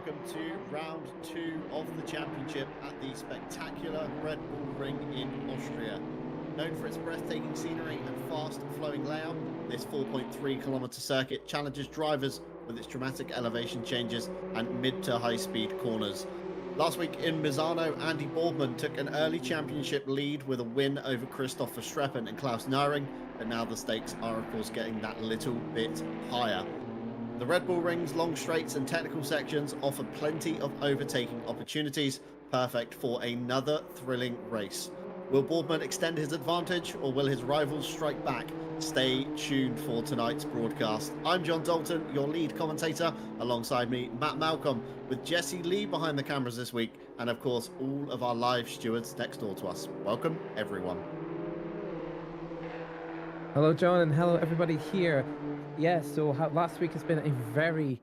welcome to round 2 of the championship at the spectacular Red Bull Ring in Austria. Known for its breathtaking scenery and fast-flowing layout, this 4.3-kilometer circuit challenges drivers with its dramatic elevation changes and mid to high-speed corners. Last week in Misano, Andy Boardman took an early championship lead with a win over Christopher Streppen and Klaus Neuring, but now the stakes are of course getting that little bit higher. The Red Bull Ring's long straights and technical sections offer plenty of overtaking opportunities, perfect for another thrilling race. Will Boardman extend his advantage, or will his rivals strike back? Stay tuned for tonight's broadcast. I'm John Dalton, your lead commentator, alongside me, Matt Malcolm, with Jesse Lee behind the cameras this week, and of course, all of our live stewards next door to us. Welcome, everyone. Hello, John, and hello, everybody here. Yes, so last week has been a very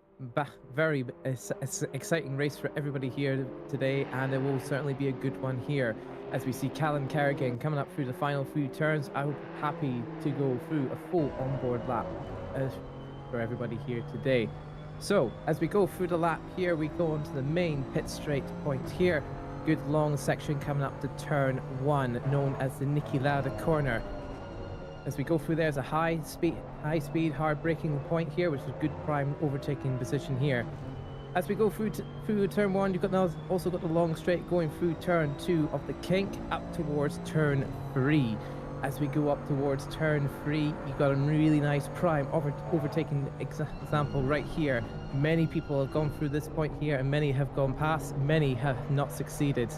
exciting race for everybody here today, and it will certainly be a good one here as we see Callum Kerrigan coming up through the final few turns. I'm happy to go through a full onboard lap for everybody here today. So as we go through the lap here, we go onto the main pit straight point here. Good long section coming up to turn 1, known as the Niki Lauda corner. As we go through, there's a high speed, hard braking point here, which is a good prime overtaking position here. As we go through turn 1, you've also got the long straight going through turn 2 of the kink up towards turn 3. As we go up towards turn 3, you've got a really nice prime overtaking example right here. Many people have gone through this point here, and many have gone past. Many have not succeeded.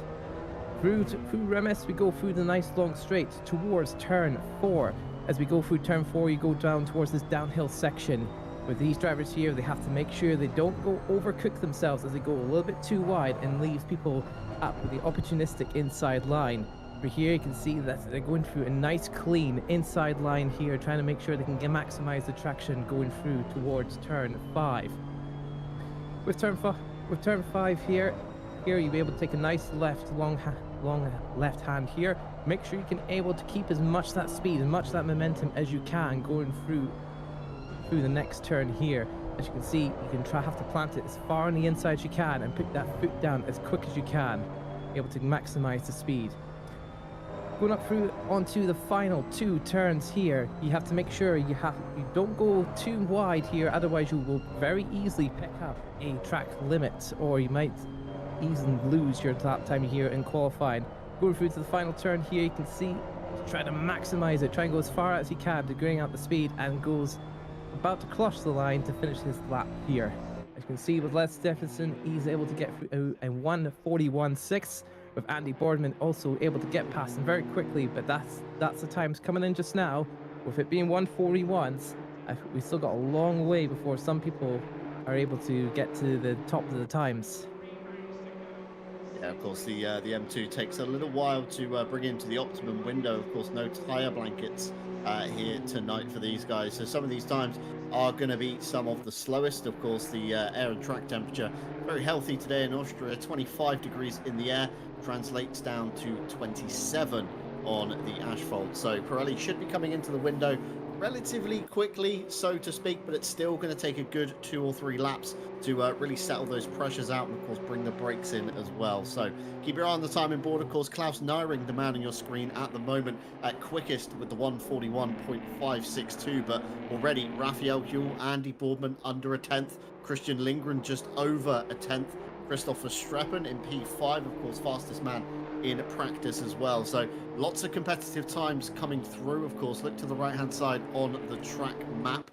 Through Remes, we go through the nice long straight towards turn 4. As we go through turn 4, you go down towards this downhill section. With these drivers here, they have to make sure they don't go overcook themselves as they go a little bit too wide and leaves people up with the opportunistic inside line. For here, you can see that they're going through a nice clean inside line here, trying to make sure they can maximize the traction going through towards turn 5. With turn 5 here you'll be able to take a nice long left hand here. Make sure you can able to keep as much that speed, as much that momentum as you can going through the next turn here. As you can see, you can have to plant it as far on the inside as you can and put that foot down as quick as you can, able to maximize the speed. Going up through onto the final 2 turns here, you have to make sure you don't go too wide here, otherwise you will very easily pick up a track limit, or you might easily lose your lap time here in qualifying. Going through to the final turn here, you can see, try to maximize it, try and go as far as he can to bring out the speed, and goes about to cross the line to finish his lap here. As you can see with Les Stephenson, he's able to get through a 1:41.6, with Andy Boardman also able to get past him very quickly, but that's the times coming in just now. With it being 1:41s, we've still got a long way before some people are able to get to the top of the times. Yeah, of course, the M2 takes a little while to bring into the optimum window. Of course, no tyre blankets here tonight for these guys. So some of these times are going to be some of the slowest. Of course, the air and track temperature very healthy today in Austria. 25 degrees in the air translates down to 27 on the asphalt. So Pirelli should be coming into the window relatively quickly, so to speak, but it's still going to take a good 2 or 3 laps to really settle those pressures out and of course bring the brakes in as well. So keep your eye on the timing board. Of course, Klaus Neuring, the man on your screen at the moment, at quickest with the 1:41.562, but already Raphael Huell, Andy Boardman under a 10th, Christian Lindgren just over a 10th, Christopher Streppen in P5, of course, fastest man in practice as well. So lots of competitive times coming through. Of course, look to the right hand side on the track map.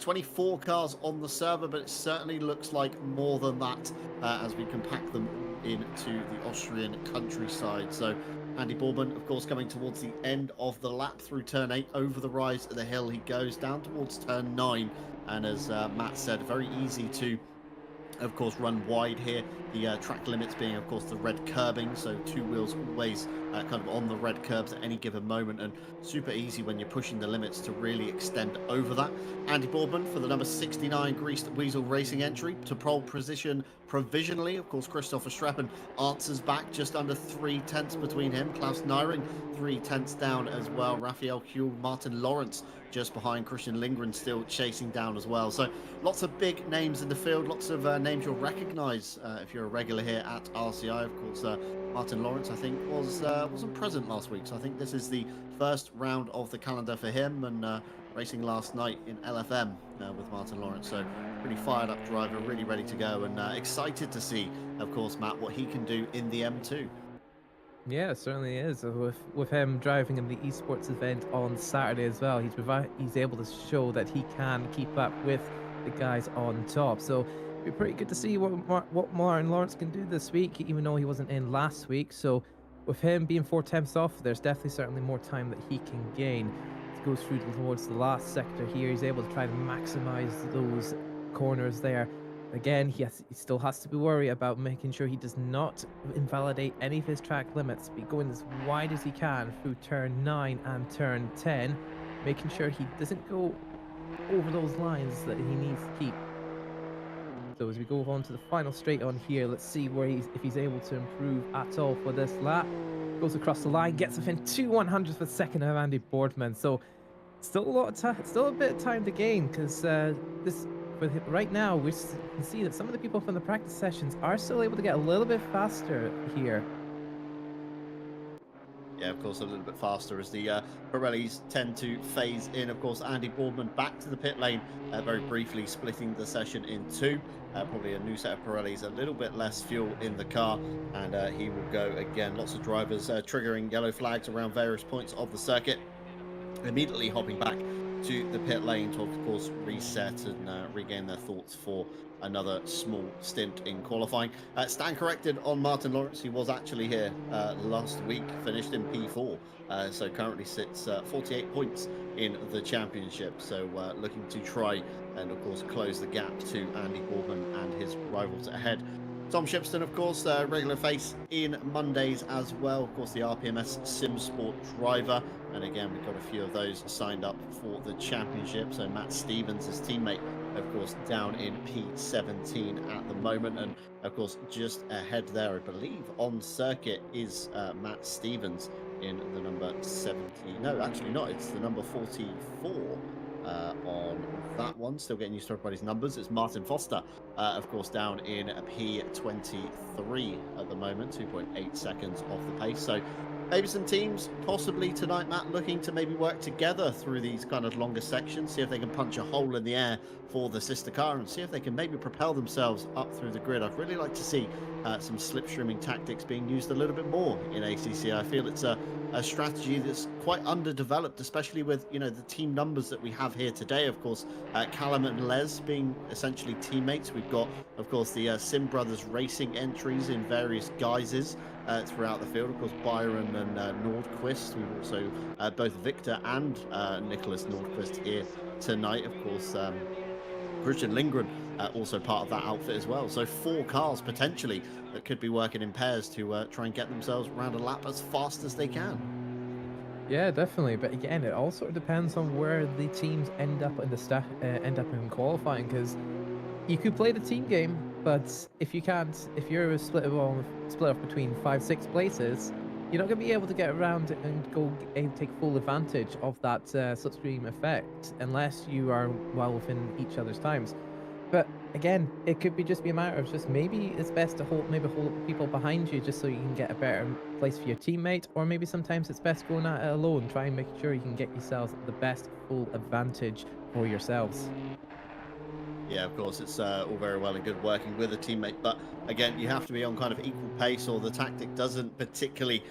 24 cars on the server, but it certainly looks like more than that as we compact them into the Austrian countryside. So Andy Boardman, of course, coming towards the end of the lap through turn 8, over the rise of the hill he goes down towards turn 9, and as Matt said, very easy to of course run wide here. The track limits being of course the red curbing, so 2 wheels always kind of on the red curbs at any given moment, and super easy when you're pushing the limits to really extend over that. Andy Boardman for the number 69 Greased Weasel Racing entry to pole position provisionally. Of course, Christopher Streppen answers back, just under 3 tenths between him. Klaus Neuring 3 tenths down as well. Raphael Huell, Martin Lawrence just behind. Christian Lindgren still chasing down as well. So lots of big names in the field, lots of names you'll recognise if you're a regular here at RCI. Of course, Martin Lawrence, I think, wasn't present last week, so I think this is the first round of the calendar for him, and racing last night in LFM with Martin Lawrence. So pretty fired up driver, really ready to go, and excited to see, of course, Matt, what he can do in the M2. Yeah, it certainly is. With him driving in the esports event on Saturday as well, he's able to show that he can keep up with the guys on top. So it'd be pretty good to see what Martin Lawrence can do this week, even though he wasn't in last week. So with him being 4 tenths off, there's definitely certainly more time that he can gain. He goes through towards the last sector here. He's able to try to maximize those corners there. Again, he still has to be worried about making sure he does not invalidate any of his track limits, be going as wide as he can through turn 9 and turn 10, making sure he doesn't go over those lines that he needs to keep. So as we go on to the final straight on here, let's see if he's able to improve at all for this lap. Goes across the line, gets within 2/100th of a second of Andy Boardman. So still a lot of time, still a bit of time to gain, because this. But right now, we can see that some of the people from the practice sessions are still able to get a little bit faster here. Yeah, of course, a little bit faster as the Pirellis tend to phase in. Of course, Andy Boardman back to the pit lane, very briefly splitting the session in two. Probably a new set of Pirellis, a little bit less fuel in the car, and he will go again. Lots of drivers triggering yellow flags around various points of the circuit, immediately hopping back to the pit lane to, of course, reset and regain their thoughts for another small stint in qualifying. Stand corrected on Martin Lawrence. He was actually here last week, finished in P4, so currently sits 48 points in the championship. So looking to try and, of course, close the gap to Andy Boardman and his rivals ahead. Tom Shipston, of course, regular face in Mondays as well. Of course, the RPMS Sim Sport driver. And again, we've got a few of those signed up for the championship. So Matt Stevens, his teammate, of course, down in P17 at the moment. And of course, just ahead there, I believe, on circuit is Matt Stevens in the number 70. No, actually not. It's the number 44. On that one, still getting used to everybody's numbers. It's Martin Foster, of course, down in P23 at the moment, 2.8 seconds off the pace. So maybe some teams possibly tonight, Matt, looking to maybe work together through these kind of longer sections, see if they can punch a hole in the air for the sister car and see if they can maybe propel themselves up through the grid. I'd really like to see some slipstreaming tactics being used a little bit more in ACC. I feel it's a strategy that's quite underdeveloped, especially with, you know, the team numbers that we have here today. Of course, Callum and Les being essentially teammates. We've got, of course, the Sim Brothers Racing entries in various guises throughout the field. Of course, Byron and Nordquist. We've also both Victor and Nicholas Nordquist here tonight. Of course, Christian Lindgren also part of that outfit as well. So 4 cars potentially that could be working in pairs to try and get themselves around a lap as fast as they can. Yeah, definitely. But again, it all sort of depends on where the teams end up in end up in qualifying, because you could play the team game, but if you're split off between 5-6 places, you're not going to be able to get around and take full advantage of that slipstream effect unless you are well within each other's times. But again, it could just be a matter of just maybe it's best to hold people behind you just so you can get a better place for your teammate, or maybe sometimes it's best going at it alone, try and make sure you can get yourselves the best full advantage for yourselves. Yeah, of course, it's all very well and good working with a teammate, but again, you have to be on kind of equal pace or the tactic doesn't particularly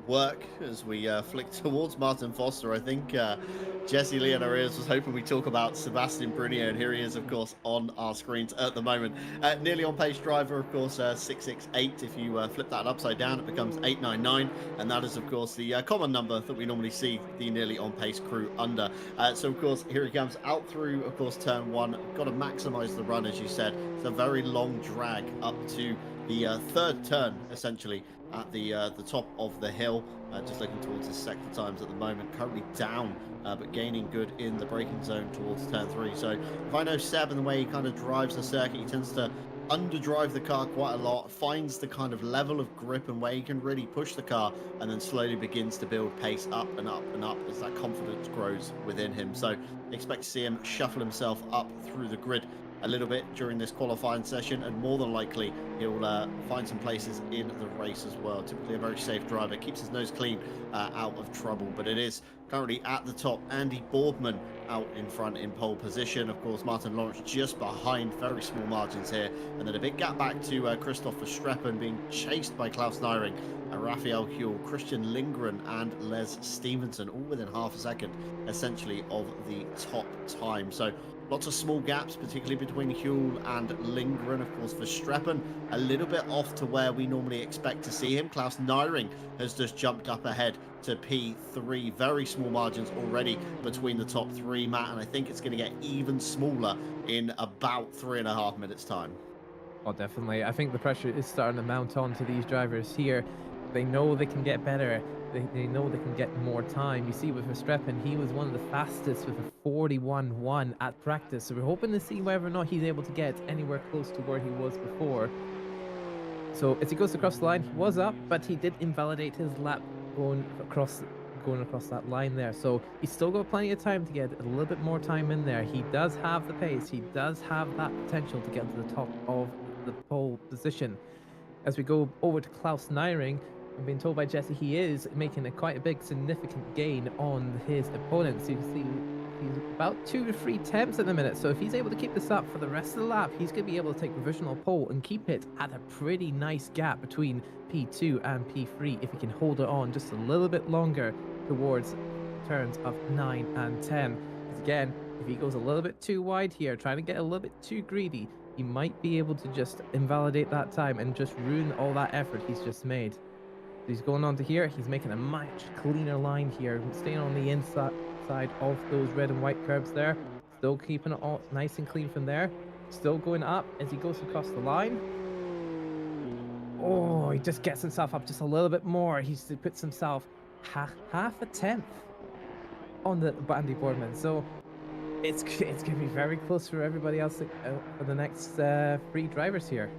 work. As we flick towards Martin Foster, I think Jesse Lee in our ears was hoping we talk about Sebastian Brunier, and here he is, of course, on our screens at the moment. Nearly on pace driver, of course, 668. If you flip that upside down, it becomes 899, and that is, of course, the common number that we normally see the nearly on pace crew under. So, of course, here he comes out through, of course, turn 1. Got to maximize the run, as you said. It's a very long drag up to the third turn, essentially, at the top of the hill. Just looking towards his sector times at the moment, currently down, but gaining good in the braking zone towards turn 3. So if I know Seb and the way he kind of drives the circuit, he tends to underdrive the car quite a lot, finds the kind of level of grip and where he can really push the car, and then slowly begins to build pace up and up and up as that confidence grows within him. So expect to see him shuffle himself up through the grid a little bit during this qualifying session, and more than likely he'll find some places in the race as well. Typically a very safe driver, keeps his nose clean, out of trouble. But it is currently at the top, Andy Boardman out in front in pole position. Of course, Martin Lawrence just behind, very small margins here. And then a big gap back to Christoph Verstappen, being chased by Klaus Neiring, Raphael Huell, Christian Lindgren, and Les Stevenson, all within half a second, essentially, of the top time. So lots of small gaps, particularly between Huell and Lindgren. Of course, Verstappen a little bit off to where we normally expect to see him. Klaus Neiring has just jumped up ahead to P3. Very small margins already between the top three, Matt, and I think it's going to get even smaller in about 3.5 minutes' time. Oh, definitely. I think the pressure is starting to mount on to these drivers here. They know they can get better. They know they can get more time. You see with Verstappen, he was one of the fastest with a 41.1 at practice. So we're hoping to see whether or not he's able to get anywhere close to where he was before. So as he goes across the line, he was up, but he did invalidate his lap going across that line there. So he's still got plenty of time to get a little bit more time in there. He does have the pace. He does have that potential to get to the top of the pole position. As we go over to Klaus Neiring, I'm being told by Jesse he is making quite a big significant gain on his opponents. You can see he's about 2 to 3 tenths at the minute. So if he's able to keep this up for the rest of the lap, he's going to be able to take provisional pole and keep it at a pretty nice gap between P2 and P3 if he can hold it on just a little bit longer towards turns of 9 and 10. Because again, if he goes a little bit too wide here, trying to get a little bit too greedy, he might be able to just invalidate that time and just ruin all that effort he's just made. So he's going on to here. He's making a much cleaner line here, staying on the inside of those red and white curbs there. Still keeping it all nice and clean from there. Still going up as he goes across the line. Oh, he just gets himself up just a little bit more. He puts himself half a tenth on the Andy Boardman. So it's going to be very close for everybody else for the next 3 drivers here.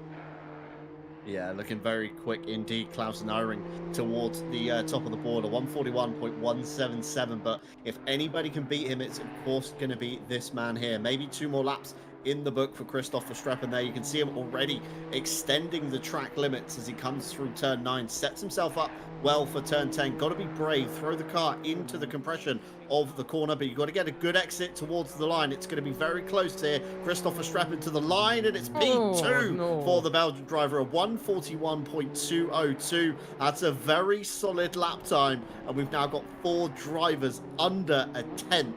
Yeah, looking very quick indeed. Klaus Neiring towards the top of the board, a 141.177. But if anybody can beat him, it's of course going to be this man here. Maybe 2 more laps in the book for Christoph Verstappen there. You can see him already extending the track limits as he comes through turn 9, sets himself up well for turn 10. Got to be brave, throw the car into the compression of the corner, but you've got to get a good exit towards the line. It's going to be very close here. Christoph Verstappen to the line, and it's P2 for the Belgian driver, a 141.202. That's a very solid lap time, and we've now got 4 drivers under a tenth.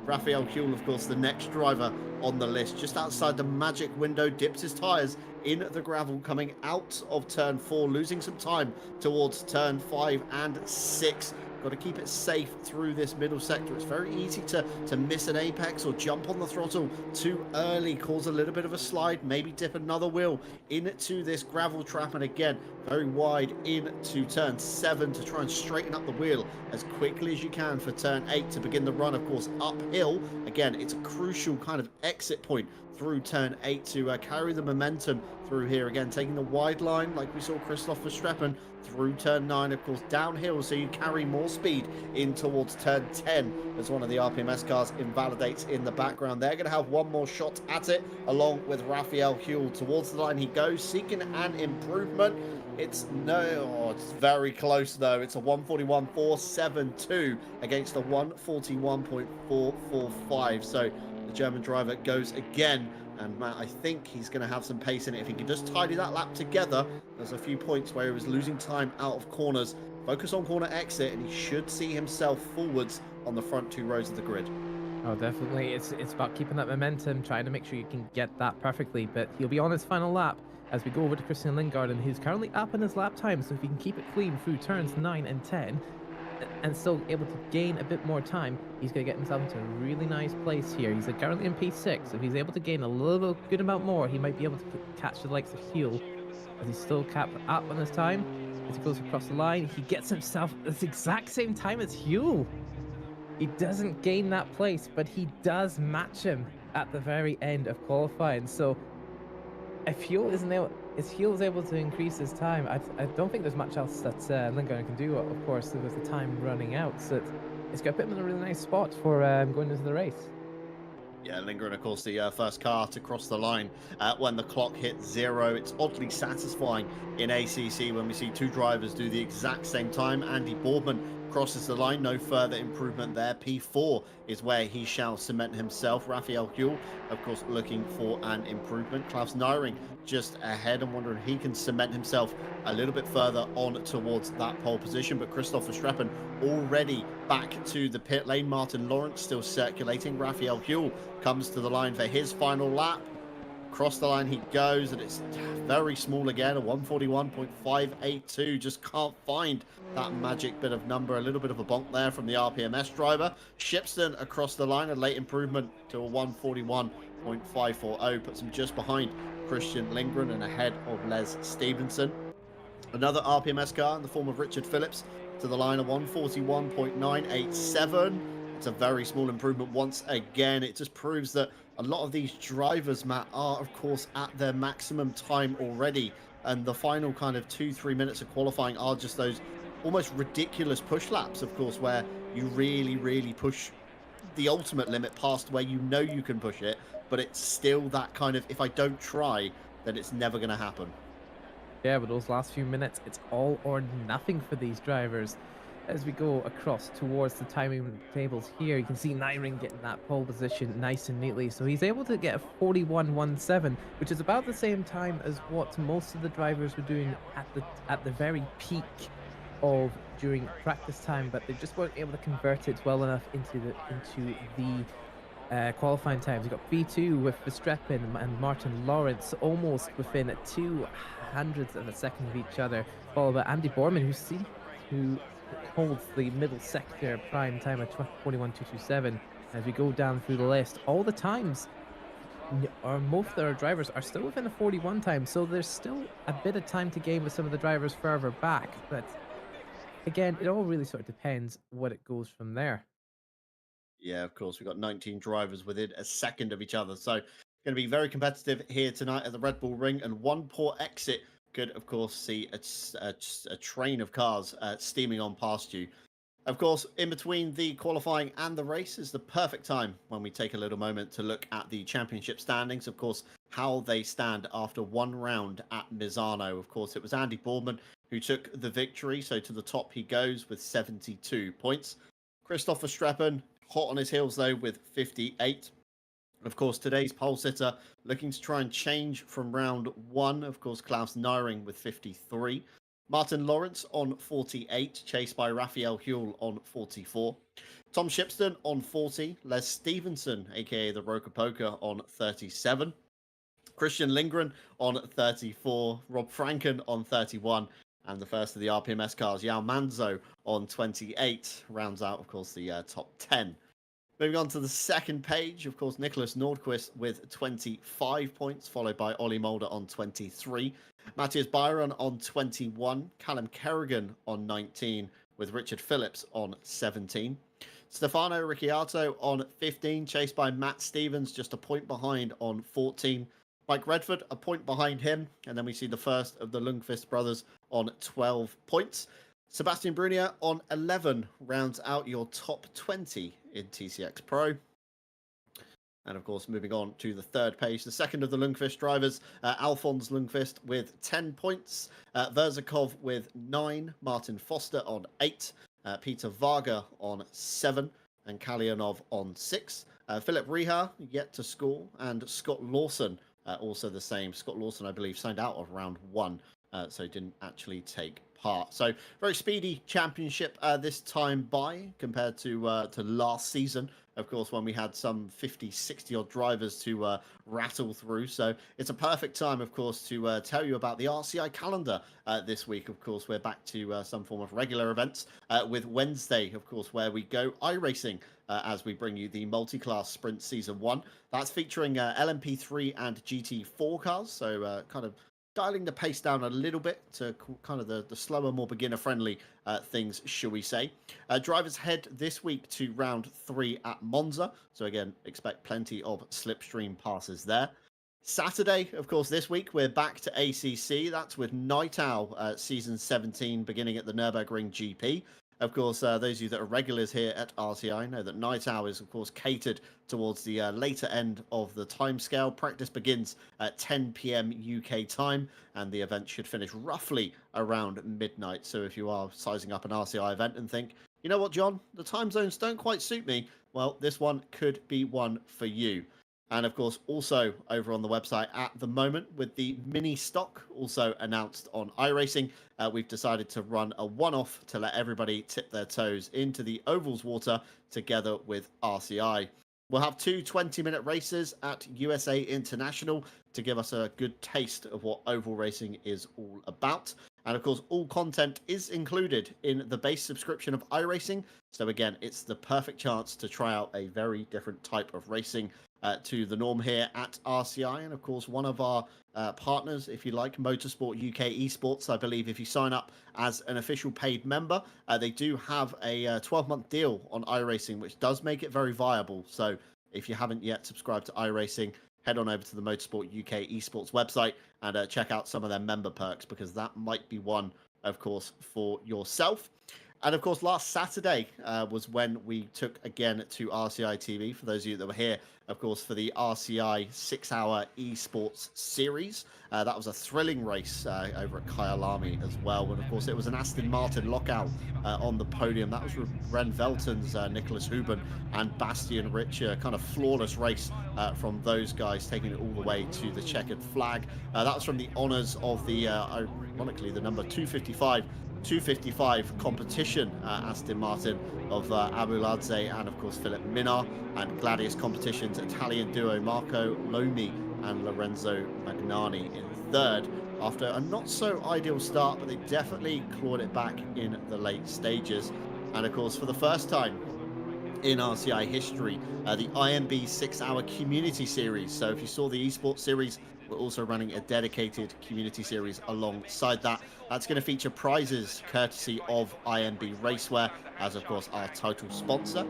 Raphael Huell, of course, the next driver on the list, just outside the magic window, dips his tyres in the gravel coming out of turn 4, losing some time towards turn 5 and 6. Got to keep it safe through this middle sector. It's very easy to miss an apex or jump on the throttle too early, cause a little bit of a slide, maybe dip another wheel into this gravel trap, and again, very wide into turn 7 to try and straighten up the wheel as quickly as you can for turn 8 to begin the run, of course, uphill. Again, it's a crucial kind of exit point through turn 8 to carry the momentum through here. Again, taking the wide line like we saw Christoph Verstappen through turn 9, of course, downhill, so you carry more speed in towards turn 10 as one of the RPMS cars invalidates in the background. They're going to have one more shot at it along with Raphael Huell. Towards the line he goes, seeking an improvement. It's very close though. It's a 141.472 against a 141.445. So the German driver goes again, and Matt, I think he's going to have some pace in it if he can just tidy that lap together. There's a few points where he was losing time out of corners. Focus on corner exit, and he should see himself forwards on the front 2 rows of the grid. Oh, definitely. It's about keeping that momentum, trying to make sure you can get that perfectly. But he'll be on his final lap as we go over to Christian Lindgren, who's currently up in his lap time. So if he can keep it clean through turns 9 and 10, and still able to gain a bit more time, he's going to get himself into a really nice place here. He's currently in P6. If he's able to gain a little good amount more, he might be able to catch the likes of Huell, as he's still capped up on his time. As he goes across the line, he gets himself the exact same time as Huell. He doesn't gain that place, but he does match him at the very end of qualifying. So if Huell is able to increase his time, I don't think there's much else that Lindgren can do, of course, with the time running out. So it's got to put him in a really nice spot for going into the race. Yeah, Lingering, of course, the first car to cross the line when the clock hit zero. It's oddly satisfying in ACC when we see two drivers do the exact same time. Andy Boardman crosses the line, no further improvement there. P4 is where he shall cement himself. Raphael Huell, of course, looking for an improvement. Klaus Nyring just ahead and wondering if he can cement himself a little bit further on towards that pole position. But Christopher Streppen already back to the pit lane. Martin Lawrence still circulating. Raphael Huell comes to the line for his final lap. Across the line he goes, and it's very small again, a 141.582. Just can't find that magic bit of number. A little bit of a bonk there from the RPMS driver. Shipston across the line, a late improvement to a 141.540. Puts him just behind Christian Lindgren and ahead of Les Stevenson. Another RPMS car in the form of Richard Phillips to the line of 141.987. It's a very small improvement once again. It just proves that a lot of these drivers, Matt, are of course at their maximum time already. And the final kind of 2-3 minutes of qualifying are just those almost ridiculous push laps, of course, where you really, really push the ultimate limit past where you know you can push it. But it's still that kind of, if I don't try, then it's never going to happen. Yeah, but those last few minutes, it's all or nothing for these drivers. As we go across towards the timing tables here, you can see Nyring getting that pole position nice and neatly. So he's able to get a 41.17, which is about the same time as what most of the drivers were doing at the very peak of during practice time, but they just weren't able to convert it well enough into the qualifying times. You got V2 with Verstappen and Martin Lawrence almost within 200ths of a second of each other, followed by Andy Borman, who holds the middle sector prime time at 41.227. As we go down through the list, all the times or most of our drivers are still within a 41 time, so there's still a bit of time to gain with some of the drivers further back. But again, it all really sort of depends what it goes from there. Yeah, of course. We've got 19 drivers within a second of each other. So going to be very competitive here tonight at the Red Bull Ring. And one poor exit could, of course, see a train of cars steaming on past you. Of course, in between the qualifying and the race is the perfect time when we take a little moment to look at the championship standings. Of course, how they stand after one round at Misano. Of course, it was Andy Boardman who took the victory. So to the top he goes with 72 points. Christopher Streppen hot on his heels though with 58. Of course, today's pole sitter looking to try and change from round one. Of course, Klaus Nyring with 53. Martin Lawrence on 48, chased by Raphael Huell on 44. Tom Shipston on 40. Les Stevenson, aka the Roker Poker, on 37. Christian Lindgren on 34. Rob Franken on 31. And the first of the RPMS cars, Yao Manzo, on 28, rounds out, of course, the top 10. Moving on to the second page, of course, Nicholas Nordquist with 25 points, followed by Ollie Mulder on 23. Matthias Byron on 21. Callum Kerrigan on 19, with Richard Phillips on 17. Stefano Ricciardo on 15, chased by Matt Stevens, just a point behind on 14. Mike Redford, a point behind him. And then we see the first of the Lundqvist brothers on 12 points. Sebastian Brunier on 11 rounds out your top 20 in TCX Pro. And of course, moving on to the third page, the second of the Lundqvist drivers, Alphonse Lundqvist with 10 points, Verzakov with 9, Martin Foster on 8, Peter Varga on 7, and Kalyanov on 6. Philip Rihar yet to score, and Scott Lawson also the same. Scott Lawson, I believe, signed out of round 1, so didn't actually take part. So very speedy championship this time by compared to last season, of course, when we had some 50, 60 odd drivers to rattle through. So it's a perfect time, of course, to tell you about the RCI calendar this week. Of course, we're back to some form of regular events with Wednesday, of course, where we go iRacing as we bring you the multi-class sprint season 1. That's featuring LMP3 and GT4 cars. So kind of dialing the pace down a little bit to kind of the slower, more beginner-friendly things, shall we say. Drivers head this week to round 3 at Monza. So again, expect plenty of slipstream passes there. Saturday, of course, this week, we're back to ACC. That's with Night Owl Season 17 beginning at the Nürburgring GP. Of course, those of you that are regulars here at RCI know that night hour is, of course, catered towards the later end of the timescale. Practice begins at 10 p.m. UK time, and the event should finish roughly around midnight. So if you are sizing up an RCI event and think, you know what, John, the time zones don't quite suit me, well, this one could be one for you. And of course, also over on the website at the moment with the mini stock also announced on iRacing, we've decided to run a one-off to let everybody tip their toes into the ovals water together with RCI. We'll have two 20-minute races at USA International to give us a good taste of what oval racing is all about. And of course, all content is included in the base subscription of iRacing. So again, it's the perfect chance to try out a very different type of racing to the norm here at RCI. And of course, one of our partners, if you like, Motorsport UK Esports. I believe if you sign up as an official paid member, they do have a 12-month deal on iRacing, which does make it very viable. So if you haven't yet subscribed to iRacing, head on over to the Motorsport UK Esports website and check out some of their member perks, because that might be one, of course, for yourself. And of course, last Saturday was when we took again to RCI TV, for those of you that were here, of course, for the RCI 6-hour esports series. That was a thrilling race over at Kyalami as well. And of course, it was an Aston Martin lockout on the podium. That was Ren Velton's Nicholas Huben and Bastian Richer. Kind of flawless race from those guys, taking it all the way to the checkered flag. That was from the honours of the, ironically, the number 255 competition Aston Martin of Abu Ladze and of course Philip Minar, and Gladius competitions Italian duo Marco Lomi and Lorenzo Magnani in third, after a not so ideal start, but they definitely clawed it back in the late stages. And of course, for the first time in RCI history, the IMB 6-hour community series. So if you saw the esports series, we're also running a dedicated community series alongside that. That's going to feature prizes courtesy of IMB Racewear, as of course our title sponsor.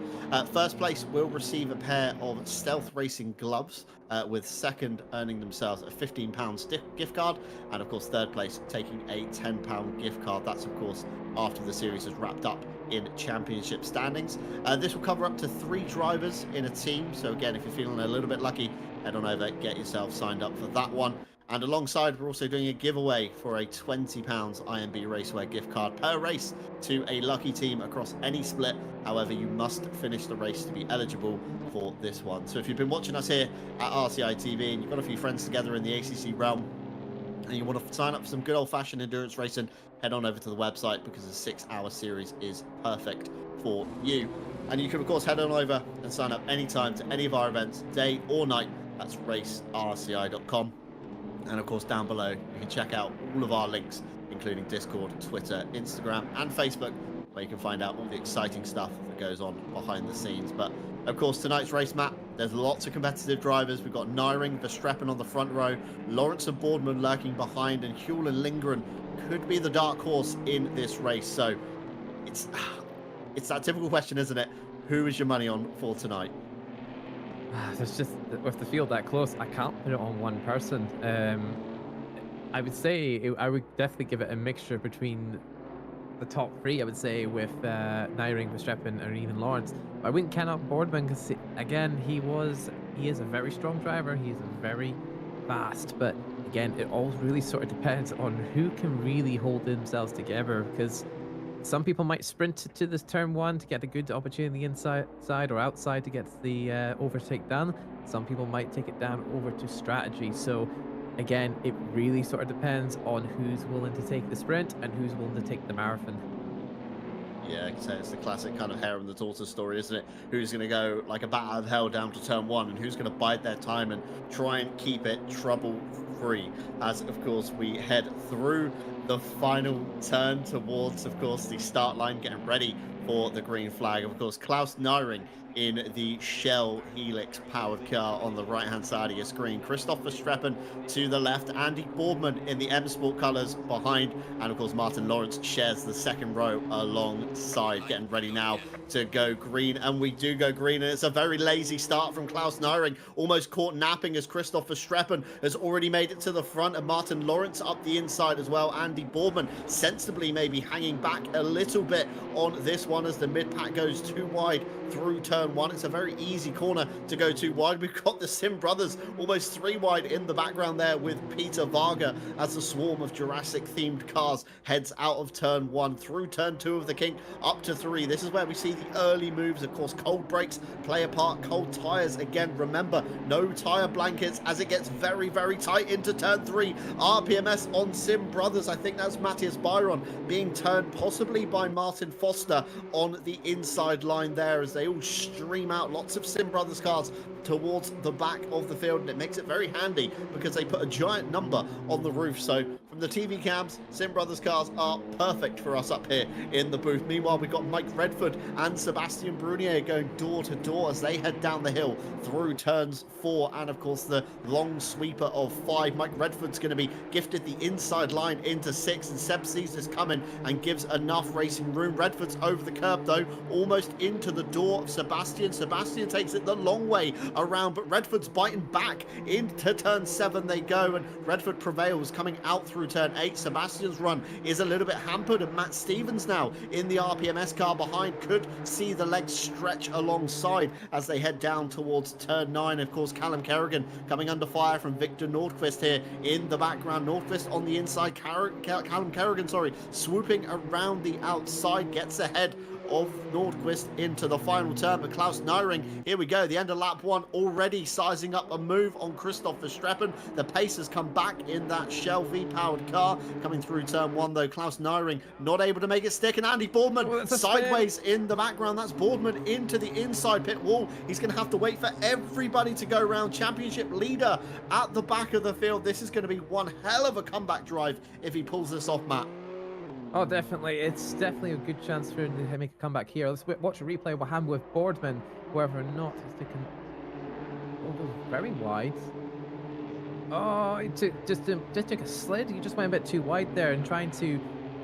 First place will receive a pair of Stealth Racing gloves, with second earning themselves a £15 gift card, and of course third place taking a £10 gift card. That's of course after the series has wrapped up in championship standings. This will cover up to 3 drivers in a team, so again, if you're feeling a little bit lucky, head on over, get yourself signed up for that one. And alongside, we're also doing a giveaway for a £20 IMB Racewear gift card per race to a lucky team across any split. However, you must finish the race to be eligible for this one. So if you've been watching us here at RCI TV and you've got a few friends together in the ACC realm and you want to sign up for some good old-fashioned endurance racing, head on over to the website, because the 6-hour series is perfect for you. And you can, of course, head on over and sign up anytime to any of our events, day or night. That's racerci.com. And of course, down below, you can check out all of our links, including Discord, Twitter, Instagram, and Facebook, where you can find out all the exciting stuff that goes on behind the scenes. But of course, tonight's race, Matt, there's lots of competitive drivers. We've got Nyring, Verstappen on the front row, Lawrence and Boardman lurking behind, and Huell and Lindgren could be the dark horse in this race. So it's that typical question, isn't it? Who is your money on for tonight? There's just, with the field that close, I can't put it on one person. I would say I would definitely give it a mixture between the top 3. I would say with Nyring, Verstappen, or even Lawrence. I wouldn't count out Boardman because, again, he is a very strong driver. He is very fast, but again, it all really sort of depends on who can really hold themselves together, because some people might sprint to this turn 1 to get a good opportunity inside or outside to get the overtake done. Some people might take it down over to strategy. So again, it really sort of depends on who's willing to take the sprint and who's willing to take the marathon. Yeah, so it's the classic kind of hare and the tortoise story, isn't it? Who's going to go like a bat out of hell down to turn 1, and who's going to bide their time and try and keep it trouble-free, as of course we head through the final turn towards, of course, the start line, getting ready for the green flag. Of course, Klaus Nyring in the Shell Helix powered car on the right hand side of your screen, Christoph Verstappen to the left, Andy Boardman in the M Sport colours behind, and of course Martin Lawrence shares the second row alongside, getting ready now to go green. And we do go green, and it's a very lazy start from Klaus Nyring, almost caught napping as Christoph Verstappen has already made made it to the front, and Martin Lawrence up the inside as well. Andy Boardman sensibly maybe hanging back a little bit on this one as the mid-pack goes too wide through turn 1. It's a very easy corner to go too wide. We've got the Sim brothers almost 3 wide in the background there with Peter Varga as the swarm of Jurassic-themed cars heads out of turn 1 through turn 2 of the kink up to 3. This is where we see the early moves. Of course, cold brakes play a part. Cold tires again. Remember, no tire blankets as it gets very, very tight into turn 3. RPMS on Sim brothers. I think that's Matthias Byron being turned possibly by Martin Foster on the inside line there as they all stream out. Lots of Sim brothers cars towards the back of the field, and it makes it very handy because they put a giant number on the roof. So from the TV cams, Sim brothers cars are perfect for us up here in the booth. Meanwhile, we've got Mike Redford and Sebastian Brunier going door to door as they head down the hill through turns 4 and of course the long sweeper of 5. Mike Redford's going to be gifted the inside line into 6, and Seb sees this coming and gives enough racing room. Redford's over the curb though, almost into the door of Sebastian. Sebastian takes it the long way around, but Redford's biting back into turn 7 they go, and Redford prevails coming out through turn 8. Sebastian's run is a little bit hampered, and Matt Stevens now in the RPMS car behind could see the legs stretch alongside as they head down towards turn 9. Of course, Callum Kerrigan coming under fire from Victor Nordqvist here in the background. Nordqvist on the inside, Callum Kerrigan, sorry, swooping around the outside, gets ahead of Nordqvist into the final turn. But Klaus Nyring, here we go, the end of lap 1 already sizing up a move on Christoph Verstappen. The pace has come back in that Shell V-powered car. Coming through turn 1 though, Klaus Nyring not able to make it stick, and Andy Boardman sideways in the background. That's Boardman into the inside pit wall. He's going to have to wait for everybody to go around. Championship leader at the back of the field. This is going to be one hell of a comeback drive if he pulls this off, Matt. Oh, definitely. It's definitely a good chance for him to make a comeback here. Let's watch a replay of what happened with Boardman, whether or not he's taken very wide. Oh, he just took a slid. He just went a bit too wide there and trying to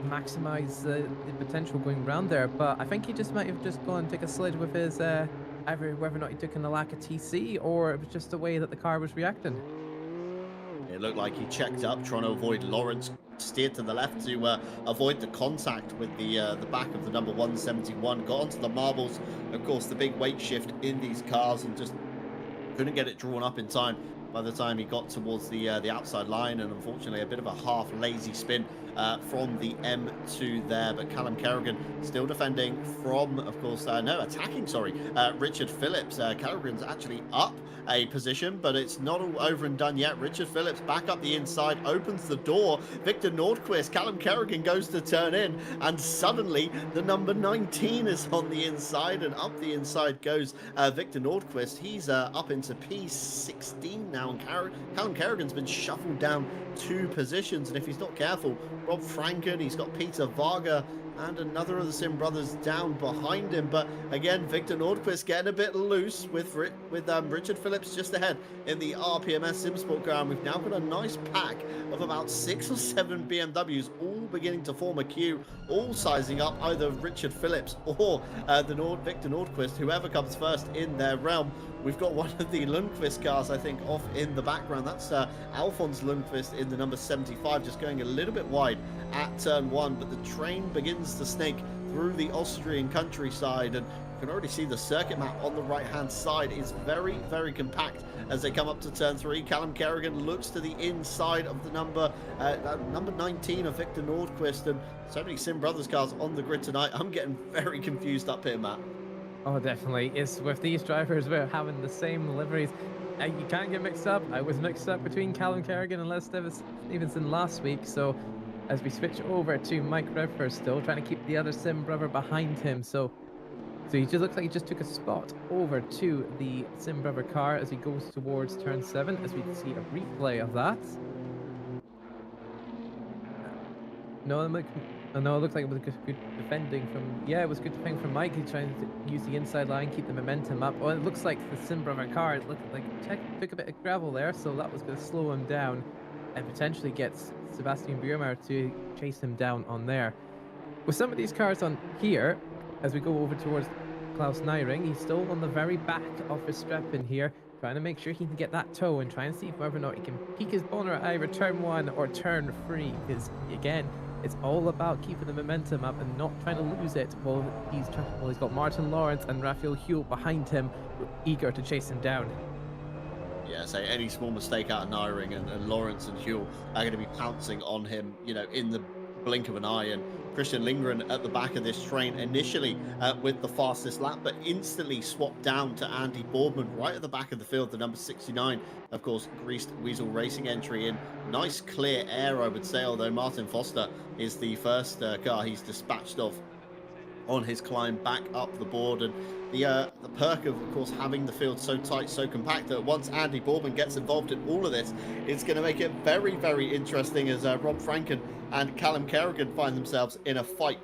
maximize the potential going around there. But I think he just might have just gone and took a slid with his either whether or not he took in a lack of TC or it was just the way that the car was reacting. It looked like he checked up, trying to avoid Lawrence, steered to the left to avoid the contact with the back of the number 171, got onto the marbles. Of course, the big weight shift in these cars, and just couldn't get it drawn up in time by the time he got towards the outside line, and unfortunately a bit of a half lazy spin from the M2 there. But Callum Kerrigan still defending from, of course, attacking, sorry, Richard Phillips. Kerrigan's actually up a position, but it's not all over and done yet. Richard Phillips back up the inside, opens the door. Victor Nordqvist, Callum Kerrigan goes to turn in, and suddenly the number 19 is on the inside, and up the inside goes Victor Nordqvist. He's up into P16 now, and Callum Kerrigan's been shuffled down 2 positions, and if he's not careful, Rob Franken, he's got Peter Varga and another of the Sim brothers down behind him. But again, Victor Nordqvist getting a bit loose with Richard Phillips just ahead in the RPMS Sim Sport car. And we've now got a nice pack of about 6 or 7 BMWs all beginning to form a queue, all sizing up either Richard Phillips or Victor Nordqvist, whoever comes first in their realm. We've got one of the Lundqvist cars, I think, off in the background. That's Alphonse Lundqvist in the number 75, just going a little bit wide at turn 1. But the train begins to snake through the Austrian countryside, and you can already see the circuit map on the right-hand side is very, very compact as they come up to turn 3. Callum Kerrigan looks to the inside of the number 19 of Victor Nordqvist, and so many Sim Brothers cars on the grid tonight. I'm getting very confused up here, Matt. Oh, definitely. It's with these drivers, we're having the same liveries. You can't get mixed up. I was mixed up between Callum Kerrigan and Les Stevenson last week. So as we switch over to Mike Redford, still trying to keep the other Sim brother behind him. So he just looks like he just took a spot over to the Sim brother car as he goes towards turn 7, as we can see a replay of that. No, it looked like it was good defending from... Yeah, it was good defending from Mike. He's trying to use the inside line, keep the momentum up. Well, it looks like the Sim brother car, it looked like took a bit of gravel there, so that was going to slow him down and potentially get Sebastian Biermeier to chase him down on there. With some of these cars on here, as we go over towards Klaus Nyring. He's still on the very back of Verstappen here, trying to make sure he can get that toe and try and see whether or not he can peek his boner at either turn 1 or turn 3. Because again, it's all about keeping the momentum up and not trying to lose it while he's got Martin Lawrence and Raphael Hule behind him, eager to chase him down. Yeah, so any small mistake out of Nyring and Lawrence and Huell are going to be pouncing on him, in the blink of an eye. And Christian Lindgren at the back of this train initially with the fastest lap, but instantly swapped down to Andy Boardman right at the back of the field, the number 69. Of course, Greased Weasel Racing entry in nice clear air, I would say, although Martin Foster is the first car he's dispatched of on his climb back up the board. And the perk of course, having the field so tight, so compact, that once Andy Boardman gets involved in all of this, it's going to make it very, very interesting as Rob Franken and Callum Kerrigan find themselves in a fight.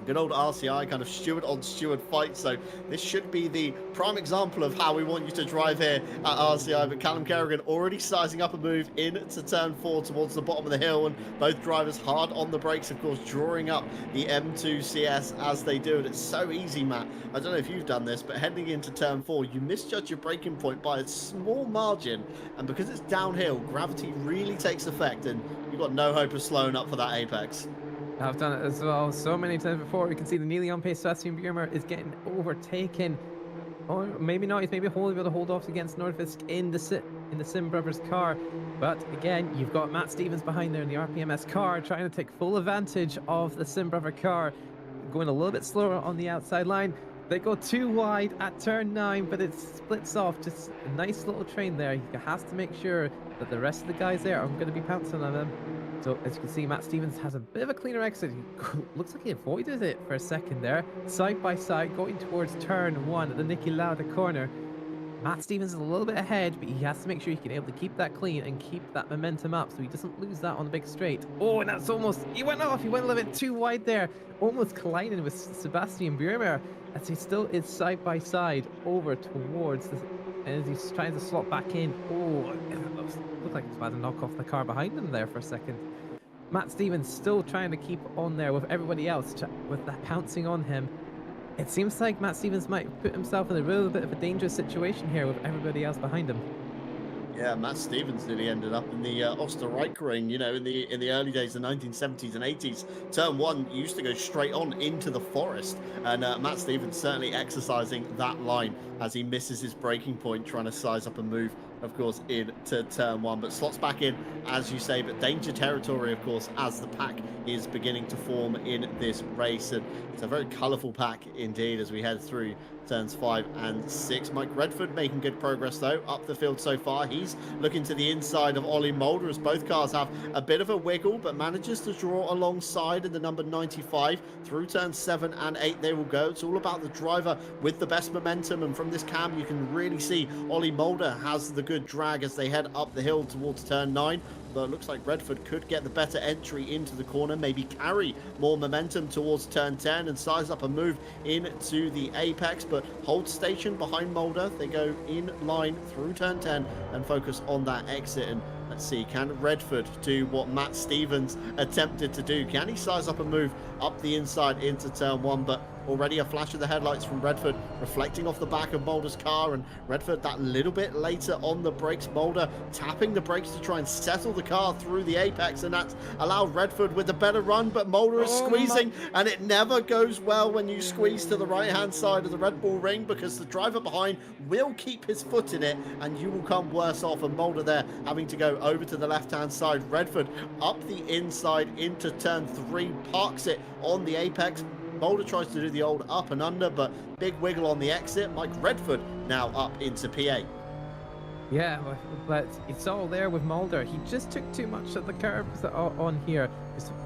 Good old RCI kind of steward on steward fight. So this should be the prime example of how we want you to drive here at RCI. But Callum Kerrigan already sizing up a move into turn 4 towards the bottom of the hill, and both drivers hard on the brakes, of course, drawing up the M2 CS as they do it. It's so easy, Matt. I don't know if you've done this, but heading into turn 4, you misjudge your braking point by a small margin, and because it's downhill, gravity really takes effect, and you've got no hope of slowing up for that apex. I've done it as well so many times before. We can see the nearly on pace Sebastian Biermer is getting overtaken. Or maybe not. He's maybe able to hold off against Nordfisk in the Sim Brothers car. But again, you've got Matt Stevens behind there in the RPMS car, trying to take full advantage of the Sim Brother car, going a little bit slower on the outside line. They go too wide at turn 9, but it splits off. Just a nice little train there. He has to make sure that the rest of the guys there aren't going to be pouncing on him. So as you can see, Matt Stevens has a bit of a cleaner exit. He looks like he avoided it for a second there. Side by side, going towards turn 1 at the Niki Lauda corner. Matt Stevens is a little bit ahead, but he has to make sure he can able to keep that clean and keep that momentum up so he doesn't lose that on the big straight. Oh, and that's almost, he went off. He went a little bit too wide there, almost colliding with Sebastian Biermer as he still is side by side over towards the, and as he's trying to slot back in. Oh, it looked like he was about to knock off the car behind him there for a second. Matt Stevens still trying to keep on there with everybody else, with that pouncing on him. It seems like Matt Stevens might put himself in a little bit of a dangerous situation here with everybody else behind him. Yeah, Matt Stevens nearly ended up in the Osterreichring, in the early days, the 1970s and 80s. Turn 1 used to go straight on into the forest, and Matt Stevens certainly exercising that line as he misses his braking point, trying to size up a move, of course, into turn 1, but slots back in, as you say, but danger territory, of course, as the pack is beginning to form in this race. And it's a very colourful pack indeed as we head through turns 5 and 6. Mike Redford making good progress though up the field so far. He's looking to the inside of Ollie Mulder as both cars have a bit of a wiggle, but manages to draw alongside in the number 95 through turns 7 and 8. They will go. It's all about the driver with the best momentum, and from this cam you can really see Ollie Mulder has the good drag as they head up the hill towards turn 9. But it looks like Redford could get the better entry into the corner, maybe carry more momentum towards turn 10 and size up a move into the apex, but hold station behind Mulder. They go in line through turn 10 and focus on that exit. And let's see, can Redford do what Matt Stevens attempted to do? Can he size up a move up the inside into turn 1? But already a flash of the headlights from Redford reflecting off the back of Mulder's car, and Redford that little bit later on the brakes. Mulder tapping the brakes to try and settle the car through the apex, and that's allowed Redford with a better run, but Mulder is squeezing, and it never goes well when you squeeze to the right hand side of the Red Bull ring, because the driver behind will keep his foot in it and you will come worse off. And Mulder there having to go over to the left hand side. Redford up the inside into turn 3, parks it on the apex. Mulder tries to do the old up and under, but big wiggle on the exit. Mike Redford now up into P8. Yeah, but it's all there with Mulder. He just took too much of the curbs that are on here.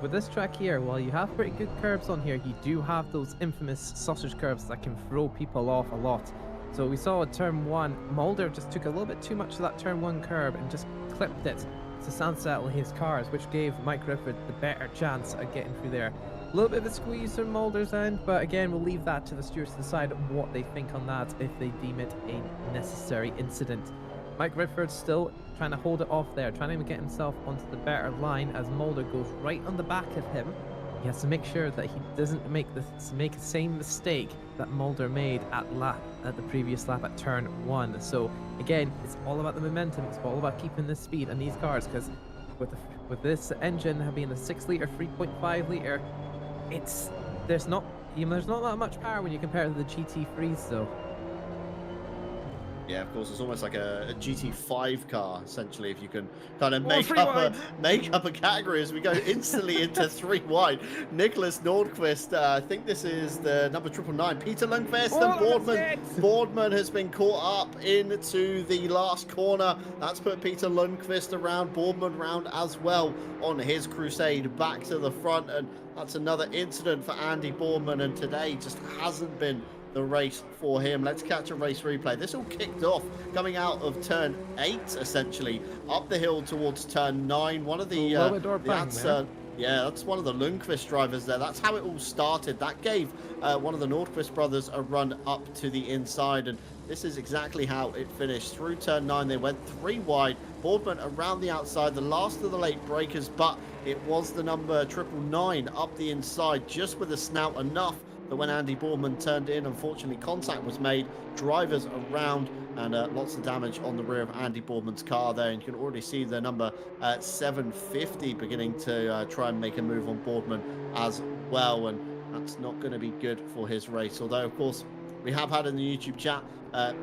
With this track here, while you have pretty good curbs on here, you do have those infamous sausage curbs that can throw people off a lot. So we saw at turn 1, Mulder just took a little bit too much of that turn 1 curb and just clipped it to sunsettle his cars, which gave Mike Redford the better chance at getting through there. A little bit of a squeeze from Mulder's end, but again, we'll leave that to the stewards to decide what they think on that if they deem it a necessary incident. Mike Redford still trying to hold it off there, trying to get himself onto the better line as Mulder goes right on the back of him. he has to make sure that he doesn't make the same mistake that Mulder made at the previous lap at turn one. So again, it's all about the momentum. It's all about keeping the speed on these cars because with this engine being a 6 liter, 3.5 liter, it's there's not that much power when you compare it to the GT3s though. Yeah, of course, it's almost like a GT5 car, essentially, if you can kind of Oh, three wide. make up a category as we go instantly into 3 wide. Nicholas Nordqvist, I think this is the number 999. Peter Lundqvist and Boardman. Boardman has been caught up into the last corner. That's put Peter Lundqvist around, Boardman round as well on his crusade back to the front. And that's another incident for Andy Boardman. And today just hasn't been the race for him. Let's catch a race replay. This all kicked off coming out of turn 8, essentially, up the hill towards turn 9. One of the yeah, that's one of the Lundqvist drivers there. That's how it all started. That gave one of the Nordqvist brothers a run up to the inside, and this is exactly how it finished. Through turn 9, they went 3 wide. Boardman around the outside, the last of the late breakers, but it was the number 999 up the inside, just with a snout enough that when Andy Boardman turned in, unfortunately contact was made, drivers around, and lots of damage on the rear of Andy Boardman's car there. And you can already see the number 750 beginning to try and make a move on Boardman as well, and that's not going to be good for his race. Although, of course, we have had in the YouTube chat